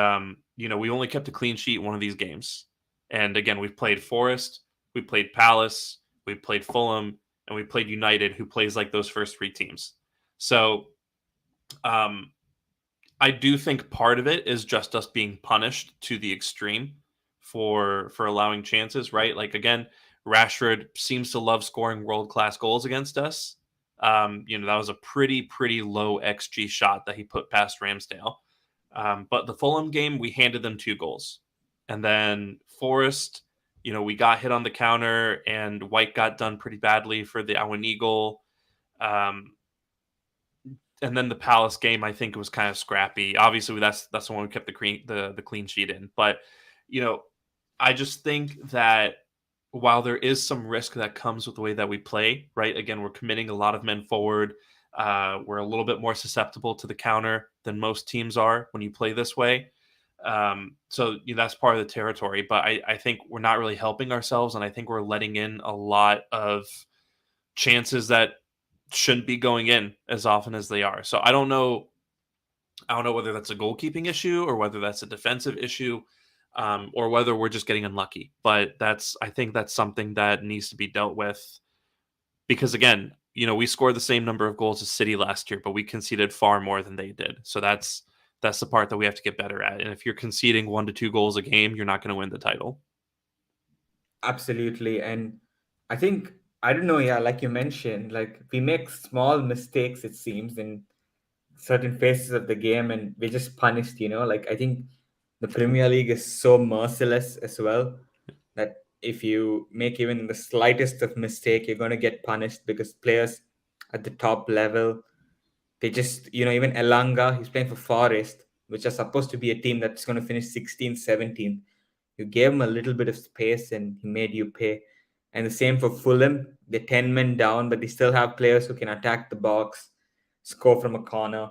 we only kept a clean sheet in one of these games. And again, we've played Forest, we played Palace, we played Fulham, and we played United, who plays like those first 3 teams. So um, I do think part of it is just us being punished to the extreme for allowing chances, right? Like again, Rashford seems to love scoring world class goals against us. That was a pretty low XG shot that he put past Ramsdale. But the Fulham game, we handed them 2 goals, and then Forest, we got hit on the counter, and White got done pretty badly for the Awani goal. Um, and then the Palace game, I think it was kind of scrappy. Obviously, that's the one we kept the clean sheet in. But you know, I just think that while there is some risk that comes with the way that we play, right? Again, we're committing a lot of men forward. We're a little bit more susceptible to the counter than most teams are when you play this way. So that's part of the territory. But I think we're not really helping ourselves, and I think we're letting in a lot of chances that shouldn't be going in as often as they are. So I don't know. I don't know whether that's a goalkeeping issue or whether that's a defensive issue, or whether we're just getting unlucky. But I think that's something that needs to be dealt with because again, we scored the same number of goals as City last year, but we conceded far more than they did. So that's the part that we have to get better at. And if you're conceding 1 to 2 goals a game, you're not going to win the title. Absolutely. And I think, I don't know, yeah, like you mentioned, like we make small mistakes, it seems, in certain phases of the game and we're just punished, Like I think the Premier League is so merciless as well that if you make even the slightest of mistake, you're going to get punished because players at the top level They just, even Elanga, he's playing for Forest, which are supposed to be a team that's going to finish 16th, 17th. You gave him a little bit of space and he made you pay. And the same for Fulham. They're 10 men down, but they still have players who can attack the box, score from a corner.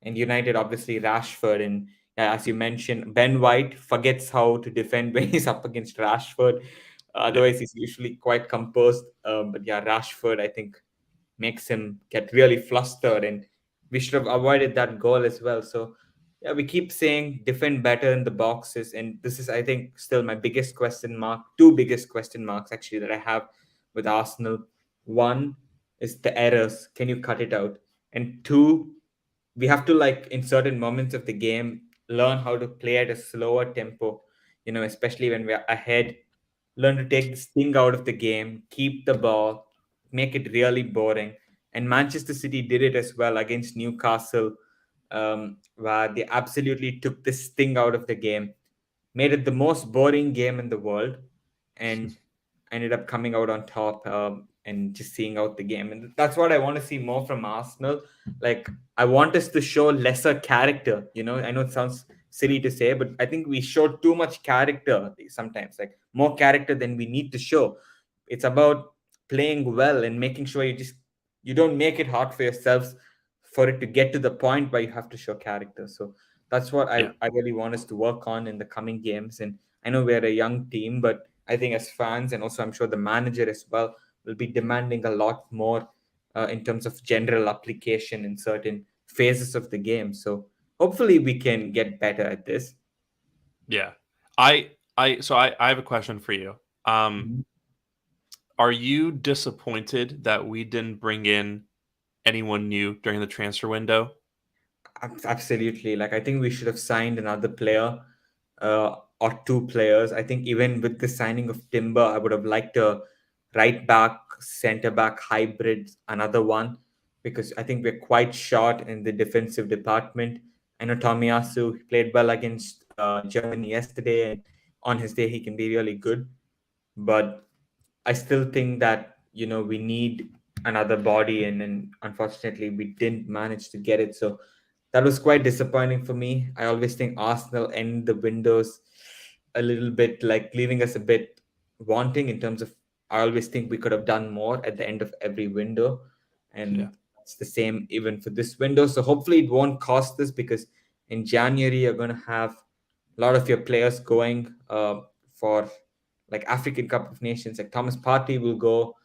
And United, obviously, Rashford. And as you mentioned, Ben White forgets how to defend when he's up against Rashford. Yeah. Otherwise, he's usually quite composed. But yeah, Rashford, I think, makes him get really flustered, and we should have avoided that goal as well. So yeah, we keep saying defend better in the boxes, and this is, I think, still my biggest question mark, two biggest question marks actually that I have with Arsenal. One is the errors, can you cut it out? And two, we have to, like, in certain moments of the game, learn how to play at a slower tempo, especially when we're ahead. Learn to take the sting out of the game, keep the ball, make it really boring. And Manchester City did it as well against Newcastle, where they absolutely took the sting out of the game, made it the most boring game in the world, and ended up coming out on top, and just seeing out the game. And that's what I want to see more from Arsenal. Like, I want us to show lesser character. I know it sounds silly to say, but I think we show too much character sometimes, like more character than we need to show. It's about playing well and making sure you don't make it hard for yourselves for it to get to the point where you have to show character. So that's what Yeah. I really want us to work on in the coming games. And I know we're a young team, but I think as fans, and also I'm sure the manager as well, will be demanding a lot more in terms of general application in certain phases of the game. So hopefully we can get better at this. Yeah. I have a question for you. Um, Mhm. are you disappointed that we didn't bring in anyone new during the transfer window? Absolutely. Like, I think we should have signed another player, or two players. I think even with the signing of Timber, I would have liked a right back, center back hybrid, another one, because I think we're quite short in the defensive department. I know Tomiyasu played well against Germany yesterday, and on his day, he can be really good. But I still think that we need another body, and unfortunately we didn't manage to get it. So that was quite disappointing for me. I always think Arsenal end the windows a little bit, like leaving us a bit wanting in terms of. I always think we could have done more at the end of every window, Yeah. and it's the same even for this window. So hopefully it won't cost us, because in January you're going to have a lot of your players going for like African Cup of Nations. Like Thomas Partey will go,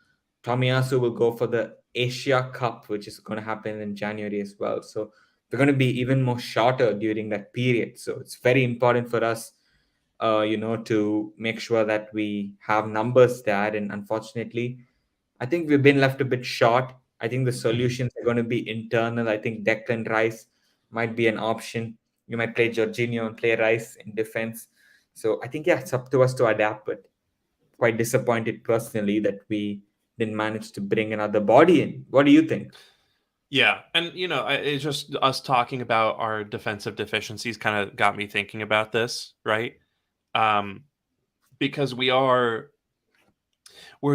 Tomiyasu will go for the Asia Cup, which is going to happen in January as well. So we're going to be even more shorter during that period. So it's very important for us, to make sure that we have numbers there. And unfortunately, I think we've been left a bit short. I think the solutions are going to be internal. I think Declan Rice might be an option. You might play Jorginho and play Rice in defense. So I think, yeah, it's up to us to adapt. But quite disappointed personally that we didn't manage to bring another body in. What do you think? Yeah, and it's just us talking about our defensive deficiencies kind of got me thinking about this, right? Um, because we're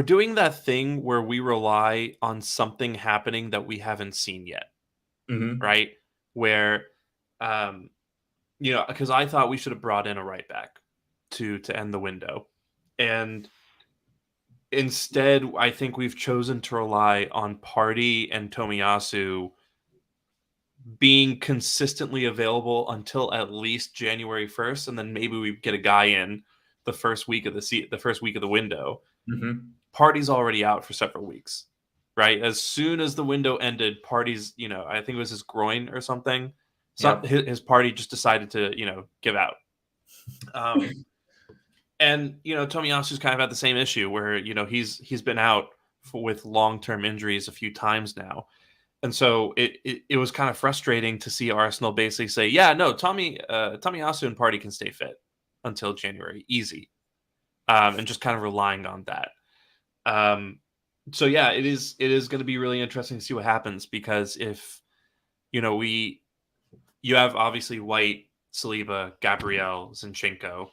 doing that thing where we rely on something happening that we haven't seen yet, Hmm. right? Where, um, because I thought we should have brought in a right back to end the window, and instead, I think we've chosen to rely on Party and Tomiyasu being consistently available until at least January 1st, and then maybe we get a guy in the first week of the first week of the window. Hmm. Party's already out for several weeks, right? As soon as the window ended, Party's, I think it was his groin or something. Yeah. His party just decided to, give out. Um, and Tomiyasu's kind of had the same issue where he's been out with long term injuries a few times now. And so it was kind of frustrating to see Arsenal basically say, yeah, no, Tomiyasu and Party can stay fit until January, easy, and just kind of relying on that. Um, so yeah, it is going to be really interesting to see what happens because if we you have obviously White, Saliba, Gabriel, Zinchenko,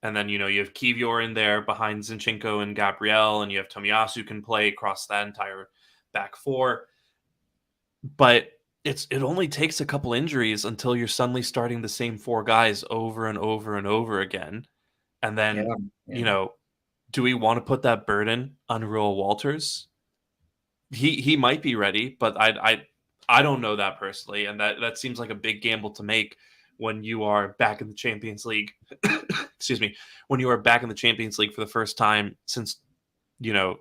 and then you have Kivior in there behind Zinchenko and Gabriel, and you have Tomiyasu can play across that entire back four, but it only takes a couple injuries until you're suddenly starting the same four guys over and over and over again. And Yeah, then, yeah. you know, do we want to put that burden on Real Walters? He might be ready, but I don't know that personally, and that seems like a big gamble to make when you are back in the Champions League. Excuse me, when you are back in the Champions League for the first time since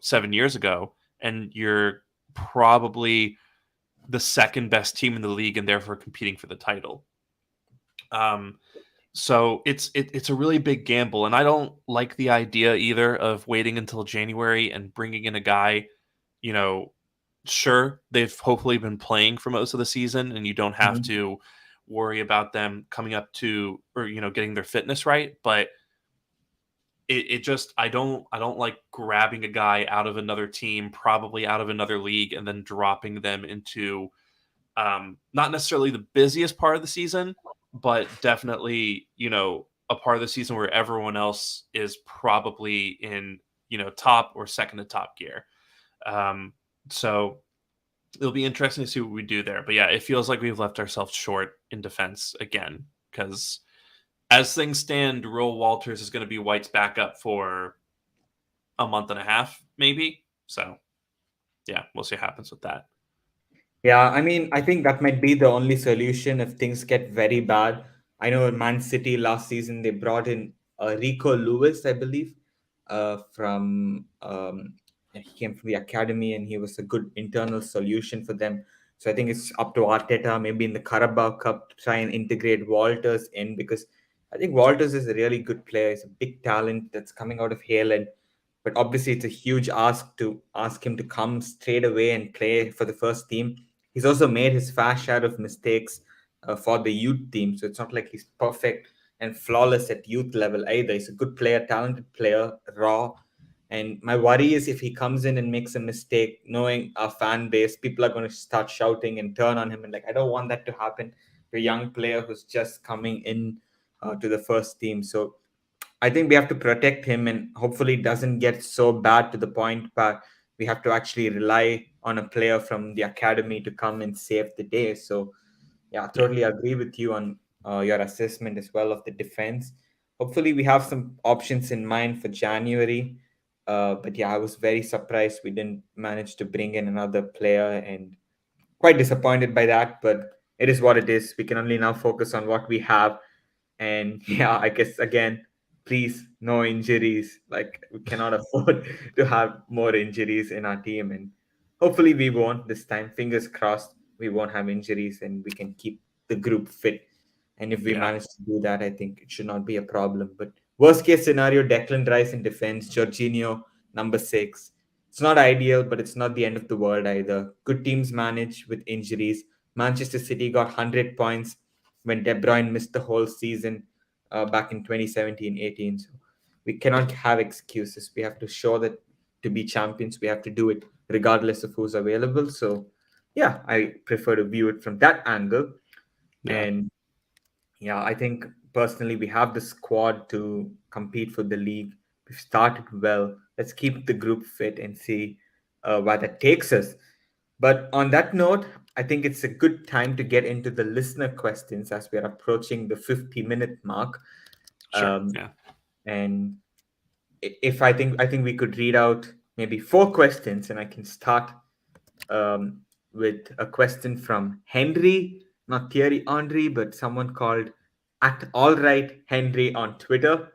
7 years ago, and you're probably the second best team in the league and therefore competing for the title. Um, so it's a really big gamble, and I don't like the idea either of waiting until January and bringing in a guy. You know, sure, they've hopefully been playing for most of the season, and you don't have Mhm. to worry about them coming up to or getting their fitness right. But it just I don't like grabbing a guy out of another team, probably out of another league, and then dropping them into not necessarily the busiest part of the season, but definitely, a part of the season where everyone else is probably in, top or second to top gear. Um, so it'll be interesting to see what we do there. But yeah, it feels like we've left ourselves short in defense again because as things stand, Roll Walters is going to be White's backup for a month and a half, maybe. So yeah, we'll see what happens with that. Yeah, I mean, I think that might be the only solution if things get very bad. I know Man City last season they brought in Rico Lewis, I believe, from he came from the academy, and he was a good internal solution for them. So I think it's up to Arteta, maybe in the Carabao Cup, to try and integrate Walters in, because I think Walters is a really good player. He's a big talent that's coming out of Hale, but obviously it's a huge ask to ask him to come straight away and play for the first team. He's also made his fair share of mistakes for the youth team, so it's not like he's perfect and flawless at youth level either. He's a good player, talented player, raw. And my worry is if he comes in and makes a mistake, knowing our fan base, people are going to start shouting and turn on him. And like, I don't want that to happen to a young player who's just coming in to the first team. So I think we have to protect him, and hopefully it doesn't get so bad to the point where we have to actually rely on a player from the academy to come and save the day. So yeah, I Yeah. totally agree with you on your assessment as well of the defense. Hopefully we have some options in mind for January. But yeah, I was very surprised we didn't manage to bring in another player, and quite disappointed by that. But it is what it is. We can only now focus on what we have. And yeah, I guess again, please no injuries. Like we cannot afford to have more injuries in our team, and hopefully we won't this time. Fingers crossed, we won't have injuries and we can keep the group fit. And if we Yeah. manage to do that, I think it should not be a problem. But worst case scenario, Declan Rice in defense, Jorginho number 6. It's not ideal, but it's not the end of the world either. Good teams manage with injuries. Manchester City got 100 points when De Bruyne missed the whole season back in 2017-18. So we cannot have excuses. We have to show that to be champions, we have to do it regardless of who's available. So yeah, I prefer to view it from that angle. Yeah. And yeah, I think personally we have the squad to compete for the league. We've started well. Let's keep the group fit and see where that takes us. But on that note, I think it's a good time to get into the listener questions as we are approaching the 50-minute mark. Sure. Um, Yeah. and if I think we could read out maybe 4 questions, and I can start with a question from Henry, not Thierry Henry, but someone called at All Right Henry on Twitter.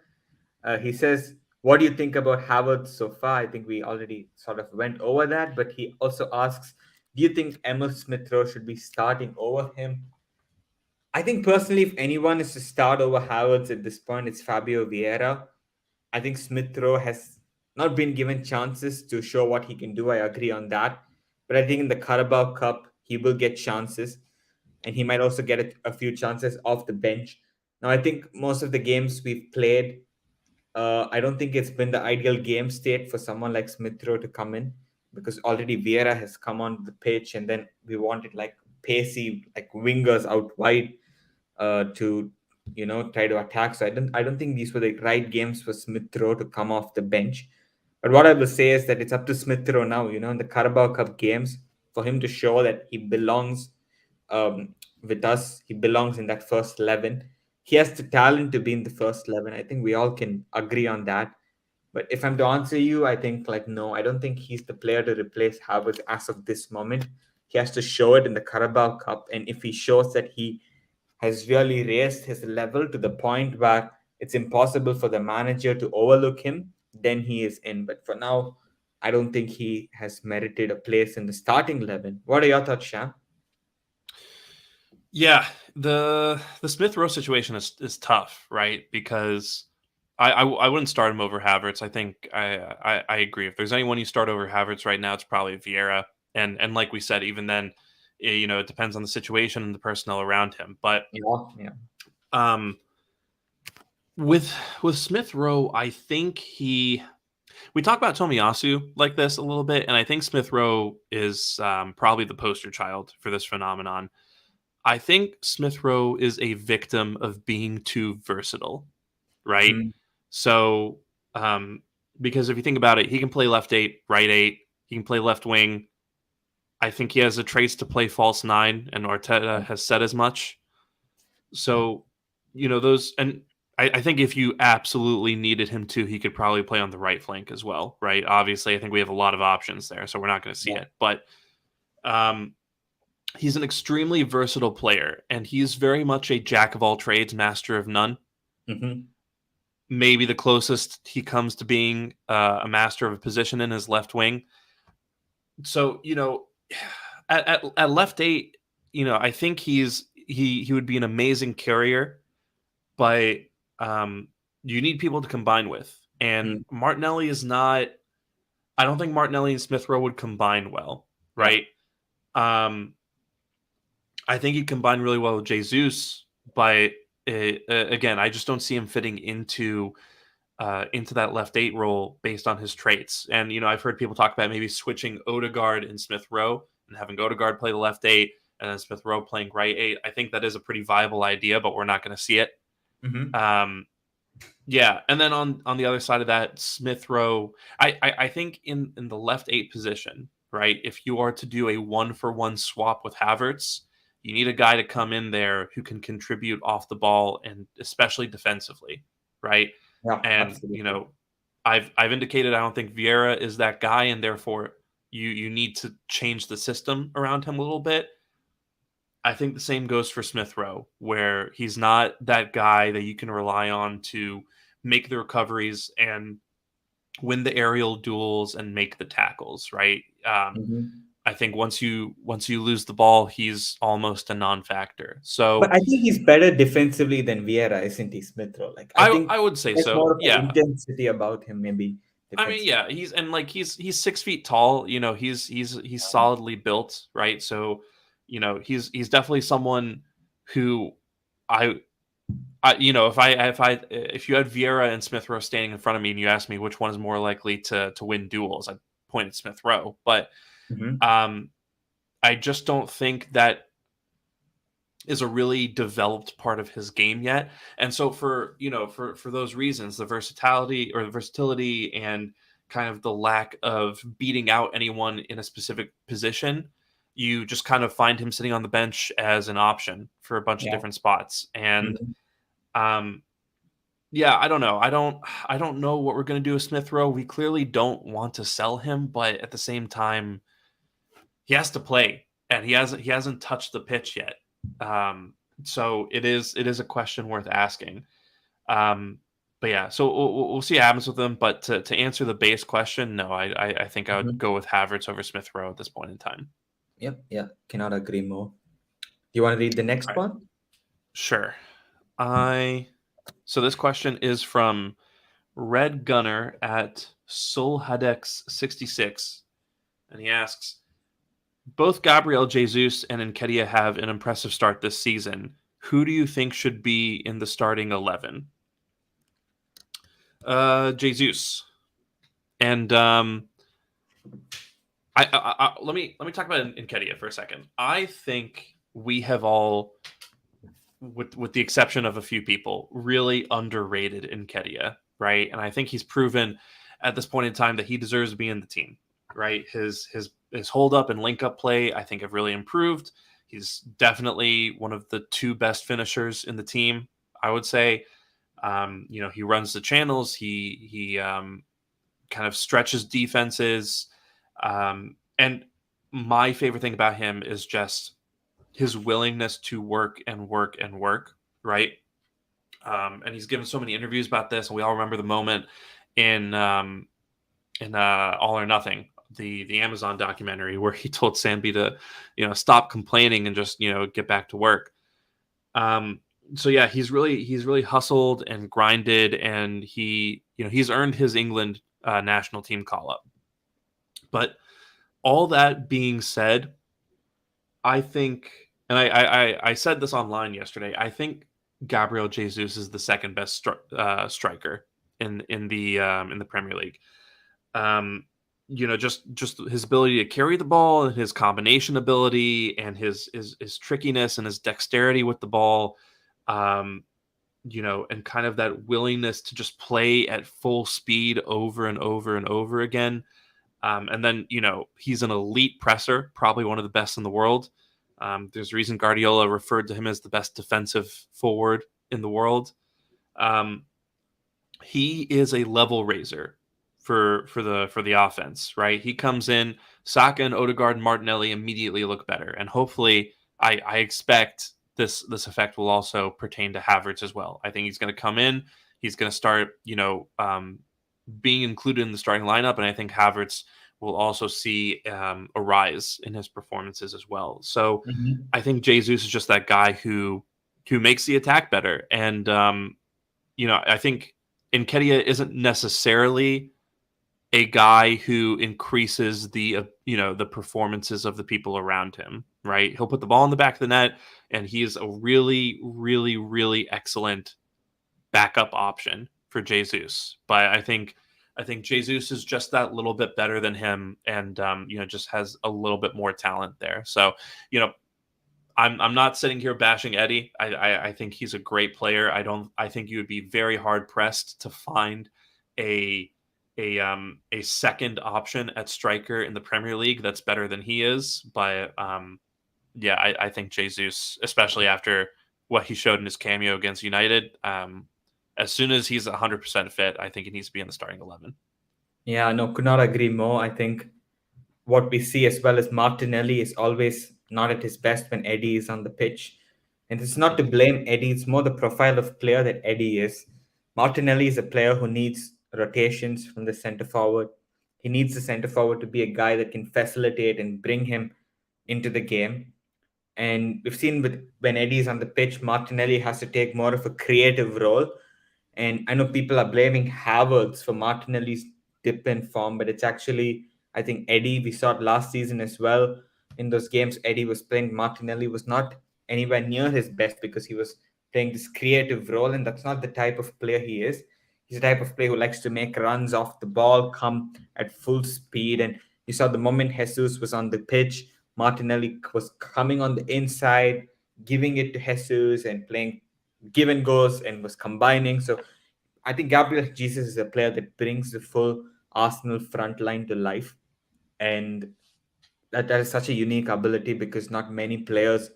He says, "What do you think about Havertz so far?" I think we already sort of went over that, but he also asks, "Do you think Emil Smith Rowe should be starting over him?" I think personally, if anyone is to start over Havertz at this point, it's Fabio Vieira. I think Smith Rowe has not been given chances to show what he can do. I agree on that. But I think in the Carabao Cup, he will get chances, and he might also get a few chances off the bench. Now, I think most of the games we've played, I don't think it's been the ideal game state for someone like Smith Rowe to come in, because already Vieira has come on the pitch, and then we wanted like pacey, like wingers out wide to try to attack. So I don't think these were the right games for Smith Rowe to come off the bench. But what I will say is that it's up to Smith Rowe now, in the Carabao Cup games, for him to show that he belongs with us. He belongs in that first 11. He has the talent to be in the first 11. I think we all can agree on that. But if I'm to answer you, I think like no, I don't think he's the player to replace Havertz as of this moment. He has to show it in the Carabao Cup, and if he shows that he has really raised his level to the point where it's impossible for the manager to overlook him, then he is in. But for now, I don't think he has merited a place in the starting 11. What are your thoughts, Sham? Yeah, the Smith Rowe situation is tough, right? Because I wouldn't start him over Havertz. I think I agree. If there's anyone you start over Havertz right now, it's probably Vieira. And like we said, even then, it depends on the situation and the personnel around him. But Yeah, yeah. um, with Smith Rowe, I think we talk about Tomiyasu like this a little bit, and I think Smith Rowe is probably the poster child for this phenomenon. I think Smith Rowe is a victim of being too versatile, right? Mm, So, because if you think about it, he can play left eight, right eight, he can play left wing. I think he has the traits to play false nine, and Arteta has said as much. So, those, and I think if you absolutely needed him to, he could probably play on the right flank as well, right? Obviously, I think we have a lot of options there, so we're not going to see yeah. it. But um, he's an extremely versatile player, and he's very much a jack of all trades, master of none. Mm-hmm. Maybe the closest he comes to being a master of a position in his left wing. So, at left eight, I think he would be an amazing carrier, but you need people to combine with. And Mm, Martinelli is not. I don't think Martinelli and Smith Rowe would combine well, yeah. right? Um, I think he combined really well with Jesus, but again, I just don't see him fitting into that left eight role based on his traits. And I've heard people talk about maybe switching Odegaard and Smith Rowe and having Odegaard play the left eight and then Smith Rowe playing right eight. I think that is a pretty viable idea, but we're not going to see it. Mm-hmm. Um, yeah, and then on the other side of that, Smith Rowe, I think in the left eight position, right? If you are to do a 1-for-1 swap with Havertz, you need a guy to come in there who can contribute off the ball and especially defensively, right? Yeah, And absolutely. I've indicated I don't think Vieira is that guy, and therefore you need to change the system around him a little bit. I think the same goes for Smith Rowe, where he's not that guy that you can rely on to make the recoveries and win the aerial duels and make the tackles, right? Mm-hmm. I think once you lose the ball, he's almost a non-factor. But So I think he's better defensively than Vieira, isn't he, Smith Rowe? Like I I think would say there's so. more of an Yeah, intensity about him, maybe I mean, defensively. yeah, he's 6 feet tall. He's solidly built, right? So, he's definitely someone who I if you had Vieira and Smith Rowe standing in front of me and you asked me which one is more likely to win duels, I'd point at Smith Rowe. But Mm-hmm. um, I just don't think that is a really developed part of his game yet. And so for those reasons, the versatility and kind of the lack of beating out anyone in a specific position, you just kind of find him sitting on the bench as an option for a bunch of Yeah. different spots. And Mm-hmm. um yeah, I don't know. I don't know what we're going to do with Smith Rowe. We clearly don't want to sell him, but at the same time, he has to play, and he hasn't touched the pitch yet. Um, so it is a question worth asking. Um, but yeah, so we'll see what happens with him. But to answer the base question, no, I think I would Mm-hmm. go with Havertz over Smith Rowe at this point in time. Yep. Yeah. Cannot agree more. Do you want to read the next All right, one? sure. I so this question is from Red Gunner at Solhadex66, and he asks, both Gabriel Jesus and Nketiah have an impressive start this season. Who do you think should be in the starting 11? Jesus. And let me talk about Nketiah for a second. I think we have all, with the exception of a few people, really underrated Nketiah, right? And I think he's proven at this point in time that he deserves to be in the team, right? His hold up and link up play, I think, have really improved. He's definitely one of the two best finishers in the team, I would say. He runs the channels. He kind of stretches defenses. And my favorite thing about him is just his willingness to work and work and work, right? And he's given so many interviews about this, and we all remember the moment in All or Nothing, the Amazon documentary, where he told Sambi to, stop complaining and just get back to work. Um, so yeah, he's really hustled and grinded, and he's earned his England national team call up. But all that being said, I think, and I said this online yesterday. I think Gabriel Jesus is the second best striker in the Premier League. Just his ability to carry the ball and his combination ability and his trickiness and his dexterity with the ball, and kind of that willingness to just play at full speed over and over and over again. And then, he's an elite presser, probably one of the best in the world. There's a reason Guardiola referred to him as the best defensive forward in the world. Um, he is a level raiser for the offense, right? He comes in, Saka and Odegaard and Martinelli immediately look better, and hopefully, I expect this effect will also pertain to Havertz as well. I think he's going to come in, he's going to start, being included in the starting lineup, and I think Havertz will also see a rise in his performances as well. So Mm-hmm. I think Jesus is just that guy who makes the attack better, and I think Nketiah isn't necessarily a guy who increases the performances of the people around him, right? He'll put the ball in the back of the net, and he is a really, really, really excellent backup option for Jesus. But I think Jesus is just that little bit better than him, and just has a little bit more talent there. So, you know, I'm not sitting here bashing Eddie. I think he's a great player. I think you would be very hard pressed to find a a second option at striker in the Premier League that's better than he is. But yeah, I think Jesus, especially after what he showed in his cameo against United, as soon as he's 100% fit, I think he needs to be in the starting 11. Yeah, no, could not agree more. I think what we see as well as Martinelli is always not at his best when Eddie is on the pitch. And it's not to blame Eddie, it's more the profile of player that Eddie is. Martinelli is a player who needs rotations from the center forward. He needs the center forward to be a guy that can facilitate and bring him into the game. And we've seen with when Eddie is on the pitch, Martinelli has to take more of a creative role. And I know people are blaming Havertz for Martinelli's dip in form, but it's actually, I think, Eddie. We saw it last season as well. In those games, Eddie was playing. Martinelli was not anywhere near his best because he was playing this creative role, and that's not the type of player he is. He's the type of player who likes to make runs off the ball, come at full speed. And you saw the moment Jesus was on the pitch, Martinelli was coming on the inside, giving it to Jesus and playing give and goes and was combining. So I think Gabriel Jesus is a player that brings the full Arsenal front line to life. And that is such a unique ability because not many players,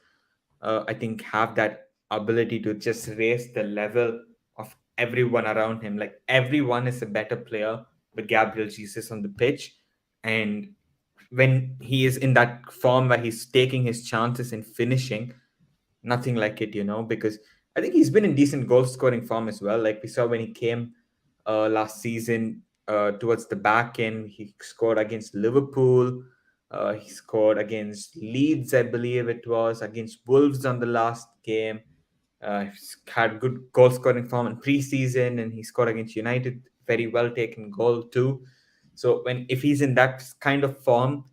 I think, have that ability to just raise the level of everyone around him. Like everyone is a better player with Gabriel Jesus on the pitch. And when he is in that form where he's taking his chances and finishing, nothing like it, because I think he's been in decent goal scoring form as well. Like we saw when he came last season towards the back end, he scored against Liverpool. He scored against Leeds, I believe it was, against Wolves on the last game. He's had good goal scoring form in preseason, and he scored against United. Very well taken goal too. So if he's in that kind of form,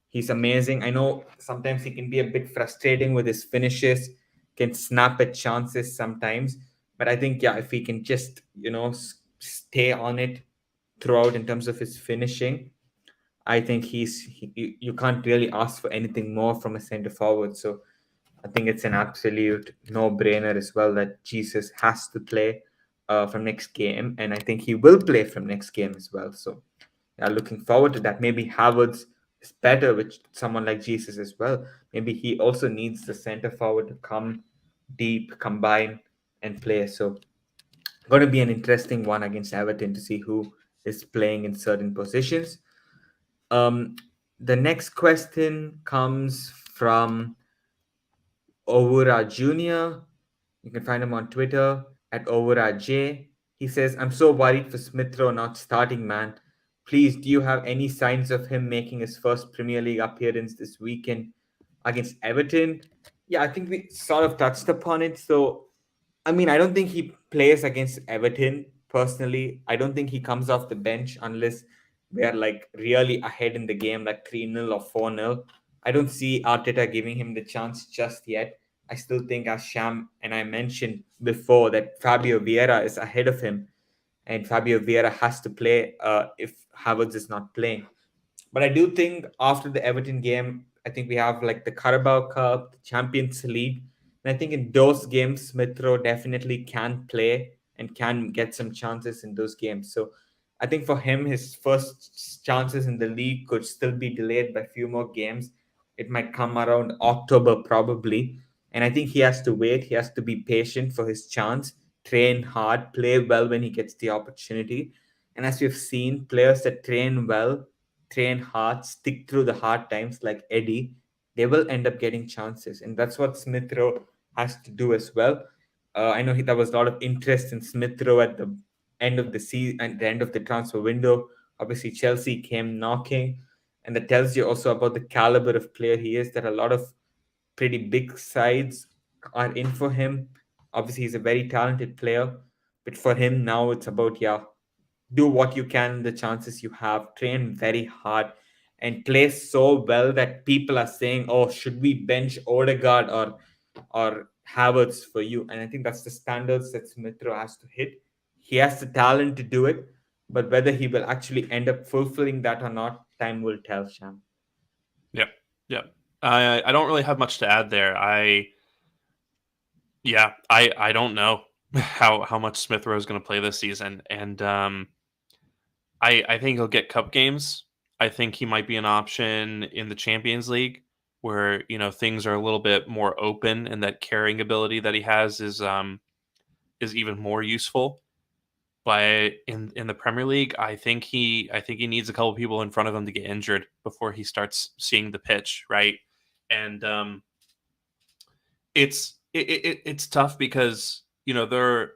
he's amazing. I know sometimes he can be a bit frustrating with his finishes, can snap at chances sometimes, but I think yeah, if he can just stay on it throughout in terms of his finishing, I think you can't really ask for anything more from a center forward. So I think it's an absolute no-brainer as well that Jesus has to play from next game, and I think he will play from next game as well. So yeah, looking forward to that. Maybe Havertz is better with someone like Jesus as well. Maybe he also needs the center forward to come deep, combine, and play. So, going to be an interesting one against Everton to see who is playing in certain positions. Um, the next question comes from Ovura Jr. You can find him on Twitter at Ovura J. He says, I'm so worried for Smith Rowe not starting, man. Please, do you have any signs of him making his first Premier League appearance this weekend against Everton? Yeah, I think we sort of touched upon it. So I mean, I don't think he plays against Everton personally. I don't think he comes off the bench unless we are like really ahead in the game, like 3-0 or 4-0. I don't see Arteta giving him the chance just yet. I still think, as Sham and I mentioned before, that Fabio Vieira is ahead of him, and Fabio Vieira has to play if Havertz is not playing. But I do think after the Everton game, I think we have like the Carabao Cup, the Champions League. And I think in those games, Smith Rowe definitely can play and can get some chances in those games. So I think for him, his first chances in the league could still be delayed by a few more games. It might come around October probably. And I think he has to wait. He has to be patient for his chance, train hard, play well when he gets the opportunity. And as we've seen, players that train well, train hard, stick through the hard times like Eddie, they will end up getting chances. And that's what Smith Rowe has to do as well. I know there was a lot of interest in Smith Rowe at the end of the season, at the end of the transfer window. Obviously, Chelsea came knocking, and that tells you also about the caliber of player he is. That a lot of pretty big sides are in for him. Obviously, he's a very talented player, but for him now, it's about do what you can, the chances you have, train very hard, and play so well that people are saying, "Oh, should we bench Odegaard or Havertz for you?" And I think that's the standards that Smithrow has to hit. He has the talent to do it, but whether he will actually end up fulfilling that or not, time will tell, Sham. Yep. Yep. I don't really have much to add there. I don't know how much Smith Rowe is going to play this season, and I think he'll get cup games. I think he might be an option in the Champions League, where things are a little bit more open, and that carrying ability that he has is even more useful. But in the Premier League, I think he needs a couple people in front of him to get injured before he starts seeing the pitch, right? And it's tough because there,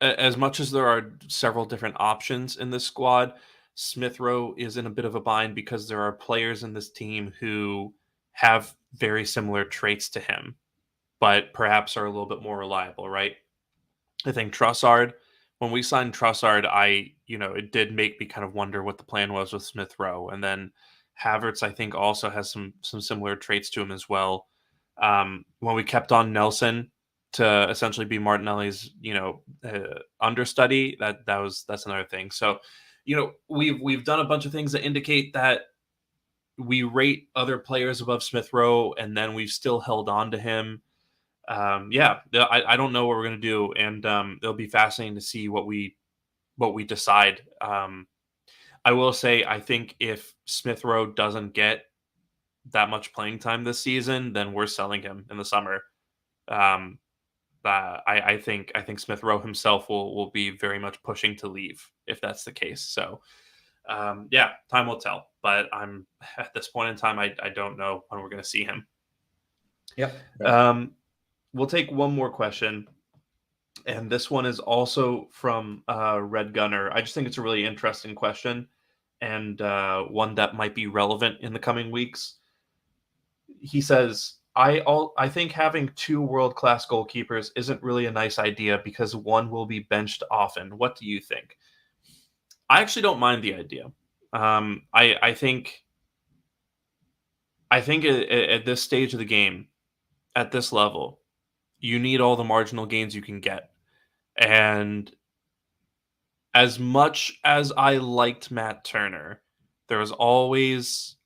as much as there are several different options in this squad, Smith Rowe is in a bit of a bind because there are players in this team who have very similar traits to him, but perhaps are a little bit more reliable, right? I think Trossard, when we signed Trossard, it did make me kind of wonder what the plan was with Smith Rowe. And then Havertz, I think, also has some similar traits to him as well. When we kept on Nelson to essentially be Martinelli's, understudy, that's another thing. So, we've done a bunch of things that indicate that we rate other players above Smith Rowe, and then we've still held on to him. I don't know what we're gonna do, and it'll be fascinating to see what we decide. I will say, I think if Smith Rowe doesn't get that much playing time this season, then we're selling him in the summer. Um, I think Smith Rowe himself will be very much pushing to leave if that's the case. So time will tell. But I'm at this point in time, I don't know when we're going to see him. Yep. We'll take one more question, and this one is also from Red Gunner. I just think it's a really interesting question, and one that might be relevant in the coming weeks. He says, I think having two world-class goalkeepers isn't really a nice idea because one will be benched often. What do you think? I actually don't mind the idea. I think at this stage of the game, at this level, you need all the marginal gains you can get. And as much as I liked Matt Turner, there was always.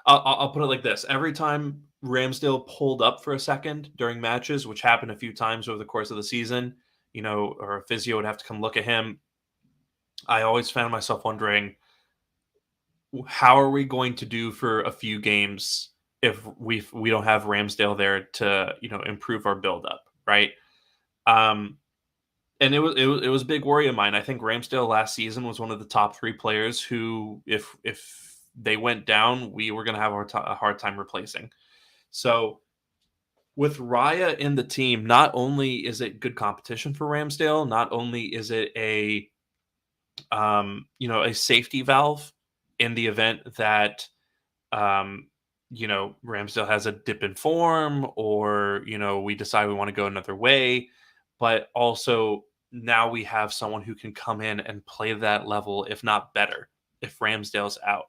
I'll put it like this: every time Ramsdale pulled up for a second during matches, which happened a few times over the course of the season, or a physio would have to come look at him. I always found myself wondering, how are we going to do for a few games if we don't have Ramsdale there to improve our build up, right? Um, and it was a big worry of mine. I think Ramsdale last season was one of the top three players who, if they went down, we were going to have a hard time replacing. So with Raya in the team, not only is it good competition for Ramsdale, not only is it a safety valve in the event that um, Ramsdale has a dip in form, or we decide we want to go another way, but also now we have someone who can come in and play that level, if not better, if Ramsdale's out.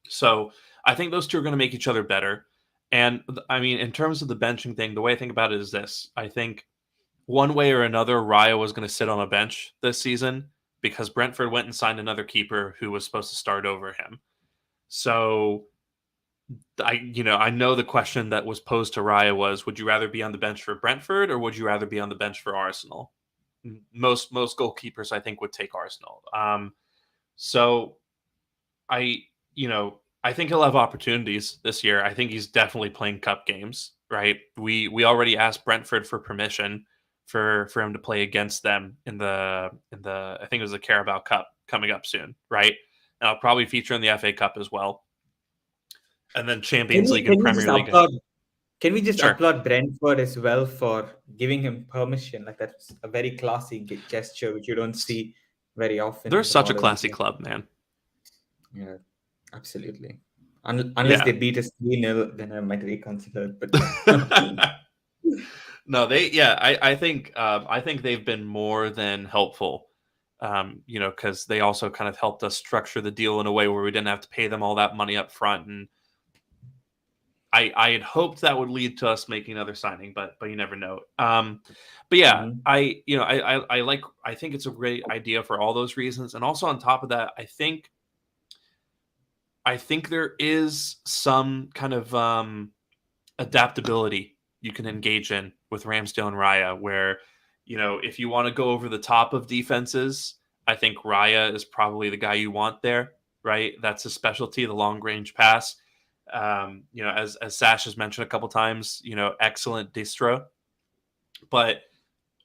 So I think those two are going to make each other better. And I mean, in terms of the benching thing, the way I think about it is this: I think one way or another, Raya was going to sit on a bench this season because Brentford went and signed another keeper who was supposed to start over him. So I know the question that was posed to Raya was, would you rather be on the bench for Brentford or would you rather be on the bench for Arsenal? Most goalkeepers I think would take Arsenal. So I I think he'll have opportunities this year. I think he's definitely playing cup games, right? We already asked Brentford for permission for him to play against them in the I think it was the Carabao Cup coming up soon, right? And I'll probably feature in the FA Cup as well, and then Can Champions we League and can we Premier just League. applaud? Can we just Sure, applaud Brentford as well for giving him permission? Like that's a very classy gesture which you don't see very often they're in the such a modern classy game. club, man. Yeah, absolutely. Unless Yeah. they beat us 3-0, then I might reconsider. But yeah. No, I think they've been more than helpful. Because they also kind of helped us structure the deal in a way where we didn't have to pay them all that money up front, and I had hoped that would lead to us making another signing, but you never know. But yeah, Mhm. I think it's a great idea for all those reasons, and also on top of that, I think there is some kind of adaptability you can engage in with Ramsdale and Raya, where if you want to go over the top of defenses, I think Raya is probably the guy you want there, right? That's his specialty, the long range pass. As Sash has mentioned a couple times, excellent distro, but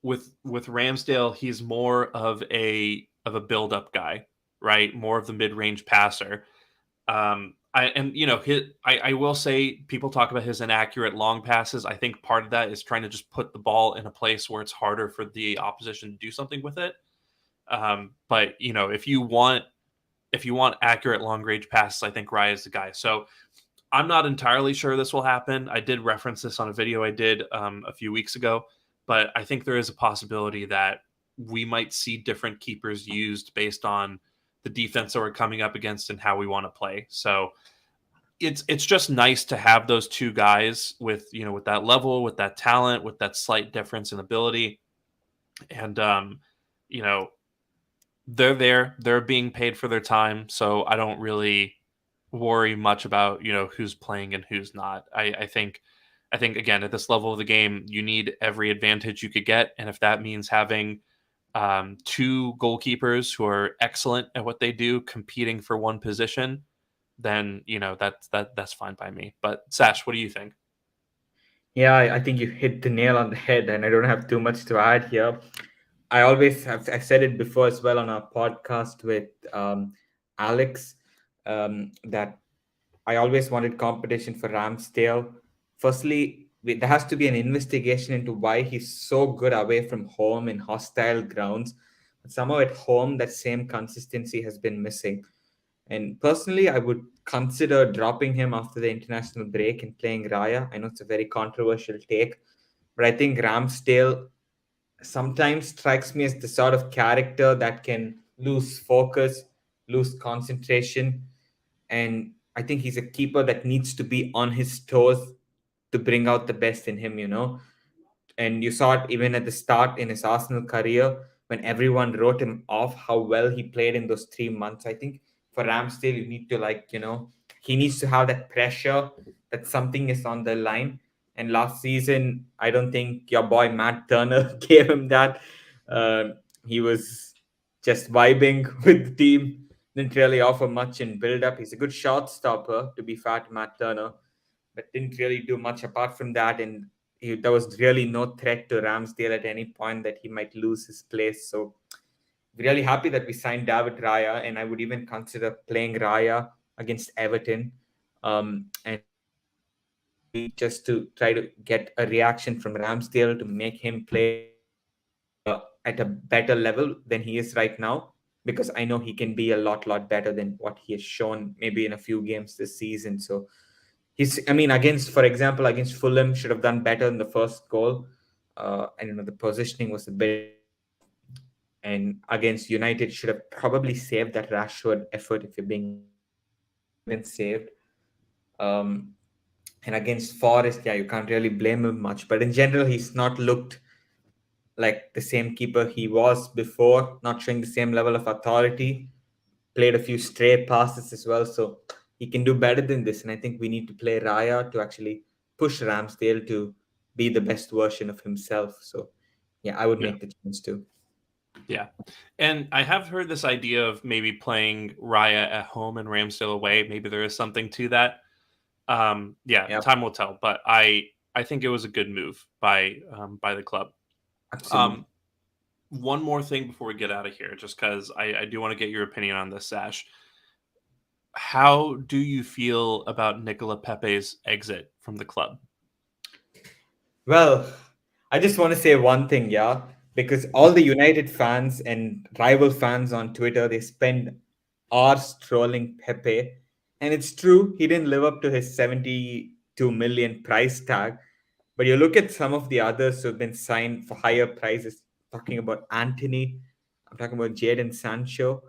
with Ramsdale, he's more of a build up guy, right? More of the mid range passer. I will say people talk about his inaccurate long passes. I think part of that is trying to just put the ball in a place where it's harder for the opposition to do something with it. But if you want accurate long range passes, I think Raya is the guy. So I'm not entirely sure this will happen. I did reference this on a video I did a few weeks ago, but I think there is a possibility that we might see different keepers used based on the defense that we're coming up against and how we want to play. So it's just nice to have those two guys with that level, with that talent, with that slight difference in ability, and you know they're there, they're being paid for their time, so I don't really worry much about who's playing and who's not. I think again at this level of the game, you need every advantage you could get, and if that means having two goalkeepers who are excellent at what they do, competing for one position, then that's fine by me. But Sash, what do you think? Yeah, I think you hit the nail on the head, and I don't have too much to add here. I always have I've said it before as well on our podcast with Alex, that I always wanted competition for Ramsdale. Firstly, there has to be an investigation into why he's so good away from home in hostile grounds. But somehow at home, that same consistency has been missing. And personally, I would consider dropping him after the international break and playing Raya. I know it's a very controversial take, but I think Ramsdale sometimes strikes me as the sort of character that can lose focus, lose concentration. And I think he's a keeper that needs to be on his toes to bring out the best in him. And you saw it even at the start in his Arsenal career when everyone wrote him off how well he played in those 3 months. I think for Ramsdale, you need to he needs to have that pressure that something is on the line. And last season, I don't think your boy Matt Turner gave him that. He was just vibing with the team, Didn't really offer much in build-up. He's a good shot stopper, to be fair to Matt Turner, but didn't really do much apart from that. And there was really no threat to Ramsdale at any point that he might lose his place. So really happy that we signed David Raya, and I would even consider playing Raya against Everton, and maybe just to try to get a reaction from Ramsdale to make him play at a better level than he is right now, because I know he can be a lot better than what he has shown maybe in a few games this season. So I mean, for example, against Fulham, should have done better in the first goal. The positioning was a bit off, and against United, should have probably saved that Rashford effort, if you're being honest, but didn't even saved. Um, and against Forest, yeah, you can't really blame him much. But in general, he's not looked like the same keeper he was before, not showing the same level of authority. Played a few stray passes as well, so he can do better than this. And I think we need to play Raya to actually push Ramsdale to be the best version of himself. So yeah, I would Yeah. make the change too. Yeah. And I have heard this idea of maybe playing Raya at home and Ramsdale away. Maybe there is something to that. Yeah, Yeah, time will tell. But I think it was a good move by the club. absolutely. Um, one more thing before we get out of here, just because I do want to get your opinion on this, Sash. How do you feel about Nicola Pepe's exit from the club? Well, I just want to say one thing, yeah, because all the United fans and rival fans on Twitter, they spend hours trolling Pepe. And it's true, he didn't live up to his 72 million price tag. But you look at some of the others who've been signed for higher prices, talking about Anthony, I'm talking about Jadon Sancho.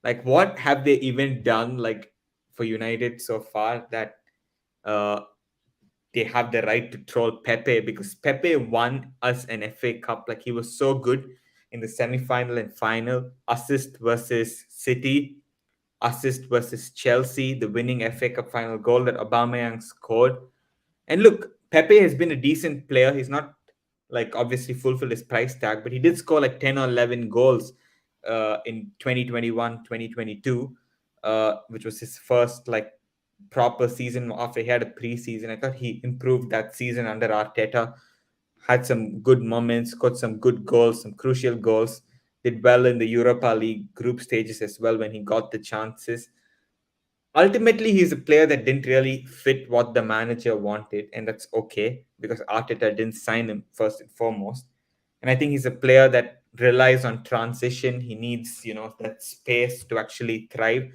Like, what have they even done, like, for United so far that uh, they have the right to troll Pepe? Because Pepe won us an FA Cup. Like, he was so good in the semi-final and final. Assist versus City, assist versus Chelsea, the winning FA Cup final goal that Aubameyang scored. And look, Pepe has been a decent player. He's not like obviously fulfilled his price tag, but he did score like 10 or 11 goals in 2021, 2022, which was his first like proper season after he had a preseason. I thought he improved that season under Arteta, had some good moments, got some good goals, some crucial goals, did well in the Europa League group stages as well when he got the chances. Ultimately, he's a player that didn't really fit what the manager wanted, and that's okay because Arteta didn't sign him first and foremost. And I think he's a player that relies on transition. He needs, that space to actually thrive,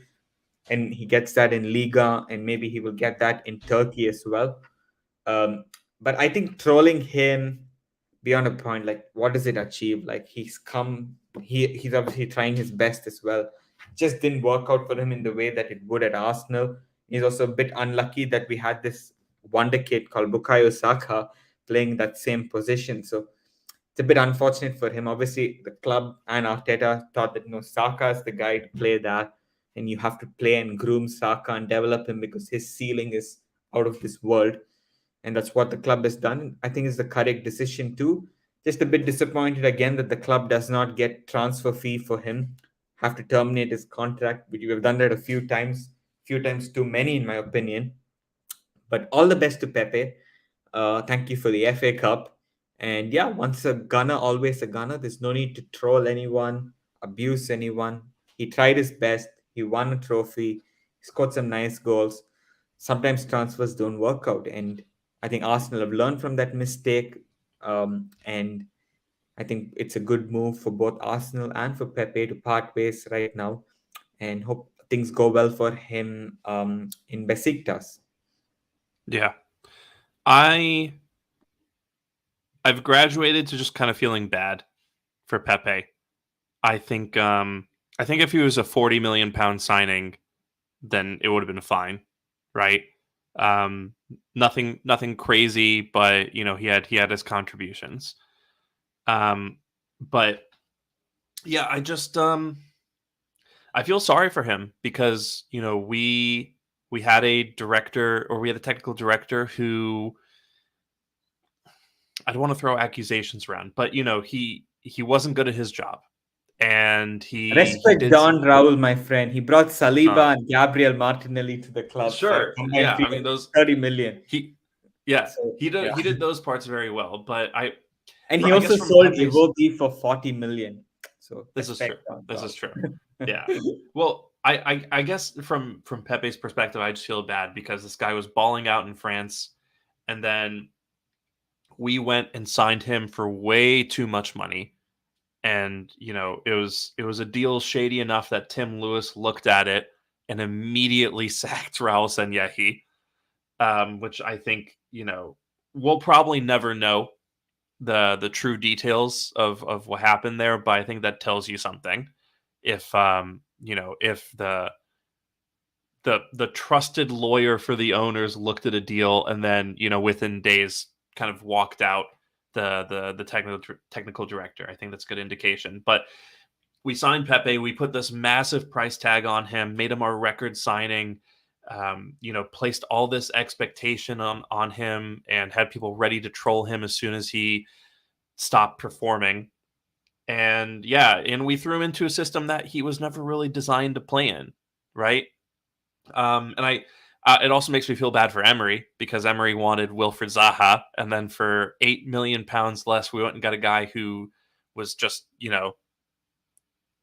and he gets that in Liga, and maybe he will get that in Turkey as well. Um, but I think trolling him beyond a point, like what does it achieve? Like he's obviously trying his best as well. Just didn't work out for him in the way that it would at Arsenal. He's also a bit unlucky that we had this wonder kid called Bukayo Saka playing that same position. So it's a bit unfortunate for him. Obviously, the club and Arteta thought that no, Saka is the guy to play that, and you have to play and groom Saka and develop him because his ceiling is out of this world, and that's what the club has done. I think it's the correct decision too. Just a bit disappointed again that the club does not get transfer fee for him, have to terminate his contract. But we've done that a few times too many, in my opinion. But all the best to Pepe. Thank you for the FA Cup. And yeah, once a gunner, always a gunner. There's no need to troll anyone, abuse anyone. He tried his best. He won a trophy. He scored some nice goals. Sometimes transfers don't work out. And I think Arsenal have learned from that mistake. And I think it's a good move for both Arsenal and for Pepe to part ways right now. And hope things go well for him in Besiktas. Yeah. I I've graduated to just kind of feeling bad for Pepe. I think I think if he was a 40 million pound signing, then it would have been fine, right? Um, nothing crazy, but he had his contributions. But yeah, I feel sorry for him because we had a director, or we had a technical director who, I don't want to throw accusations around, but he wasn't good at his job, and he Respect did Don Raul, my friend. He brought Saliba uh, and Gabriel Martinelli to the club for a sure, combined yeah. fee I mean of those 30 million. he yeah So yeah. he did those parts very well. But And he I guess also from sold Pepe's, Iwobi for 40 million. So this is true. respect Don This is true. Yeah. Raul. Well, I guess from Pepe's perspective, I just feel bad because this guy was balling out in France, and then we went and signed him for way too much money. And it was a deal shady enough that Tim Lewis looked at it and immediately sacked Raul Sanyehi, which I think we'll probably never know the true details of what happened there, but I think that tells you something. If if the trusted lawyer for the owners looked at a deal and then within days kind of walked out the technical director, I think that's a good indication. But we signed Pepe. We put this massive price tag on him, made him our record signing. Placed all this expectation on him, and had people ready to troll him as soon as he stopped performing. And yeah, and we threw him into a system that he was never really designed to play in, right? And it also makes me feel bad for Emery because Emery wanted Wilfred Zaha, and then for £8 million less, we went and got a guy who was just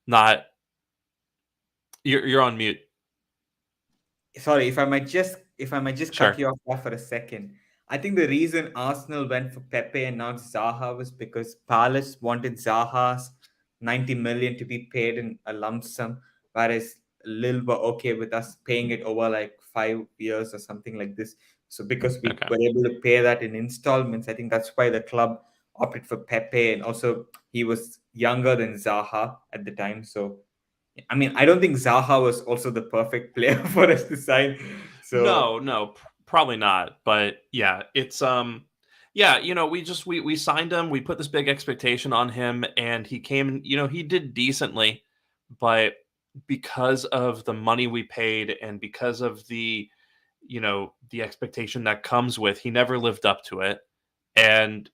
not. You're on mute. Sorry, if I might just cut Sure. you off there for a second. I think the reason Arsenal went for Pepe and not Zaha was because Palace wanted Zaha's 90 million to be paid in a lump sum, whereas Lille were okay with us paying it over like 5 years or something like this. So because we Okay. were able to pay that in installments, I think that's why the club opted for Pepe, and also he was younger than Zaha at the time. So I mean, I don't think Zaha was also the perfect player for us to sign. So No, no, probably not. But yeah, it's yeah, we signed him, we put this big expectation on him, and he came, he did decently, but because of the money we paid and because of the expectation that comes with, he never lived up to it. And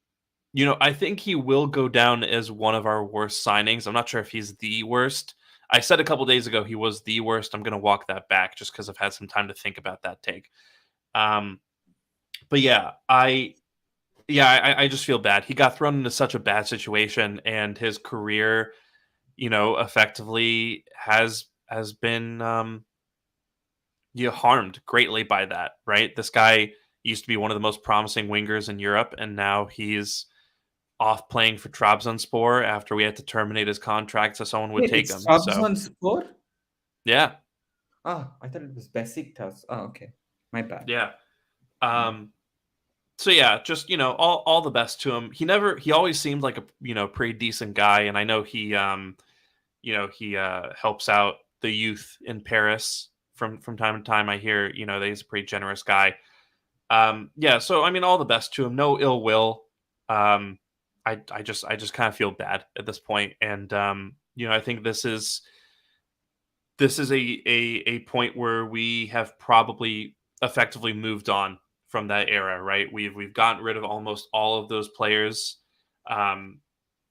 I think he will go down as one of our worst signings. I'm not sure if he's the worst. I said a couple days ago he was the worst. I'm going to walk that back just because I've had some time to think about that take. Um, but yeah, I just feel bad. He got thrown into such a bad situation, and his career, effectively has been harmed greatly by that. Right, this guy used to be one of the most promising wingers in Europe, and now he's off playing for Trabzonspor after we had to terminate his contract so someone would wait, take it's him. So Trabzonspor? yeah, Ah, I thought it was Besiktas. Oh, okay. My bad. yeah. Mm. Um, so yeah, just all the best to him. He always seemed like a pretty decent guy, and I know he helps out the youth in Paris from time to time. I hear that he's a pretty generous guy. Yeah, so I mean, all the best to him. No ill will. Um, I just kind of feel bad at this point, and I think this is a point where we have probably effectively moved on from that era, right? We've gotten rid of almost all of those players. Um,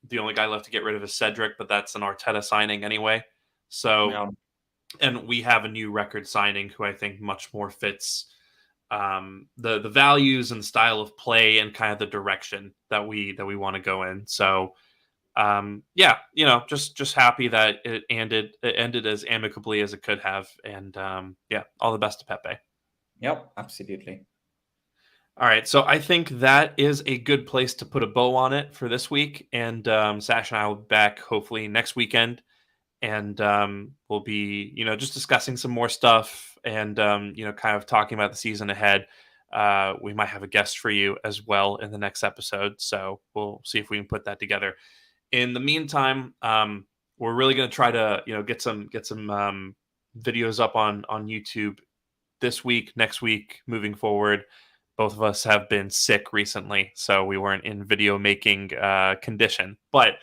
the only guy left to get rid of is Cedric, but that's an Arteta signing anyway. So, Yeah. and we have a new record signing who I think much more fits the values and style of play and kind of the direction that we want to go in. So yeah, just happy that it ended as amicably as it could have, and yeah, all the best to Pepe. Yep, absolutely. All right, so I think that is a good place to put a bow on it for this week, and Sash and I will be back hopefully next weekend, and we'll be just discussing some more stuff, and kind of talking about the season ahead. We might have a guest for you as well in the next episode, so we'll see if we can put that together. In the meantime, we're really going to try to get some videos up on YouTube this week, next week, moving forward. Both of us have been sick recently, so we weren't in video making condition. But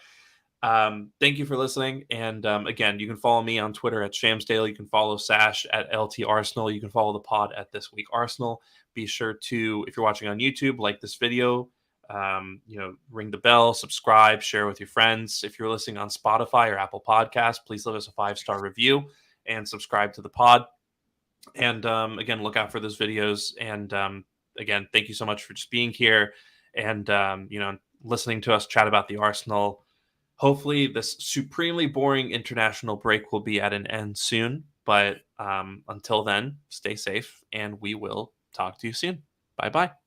thank you for listening. And again, you can follow me on Twitter at Shamsdale. You can follow Sash at LT Arsenal. You can follow the pod at This Week Arsenal. Be sure to, if you're watching on YouTube, like this video, ring the bell, subscribe, share with your friends. If you're listening on Spotify or Apple Podcasts, please leave us a 5-star review and subscribe to the pod. And again, look out for those videos. And again, thank you so much for just being here and listening to us chat about the Arsenal. Hopefully, this supremely boring international break will be at an end soon. But until then, stay safe, and we will talk to you soon. Bye bye.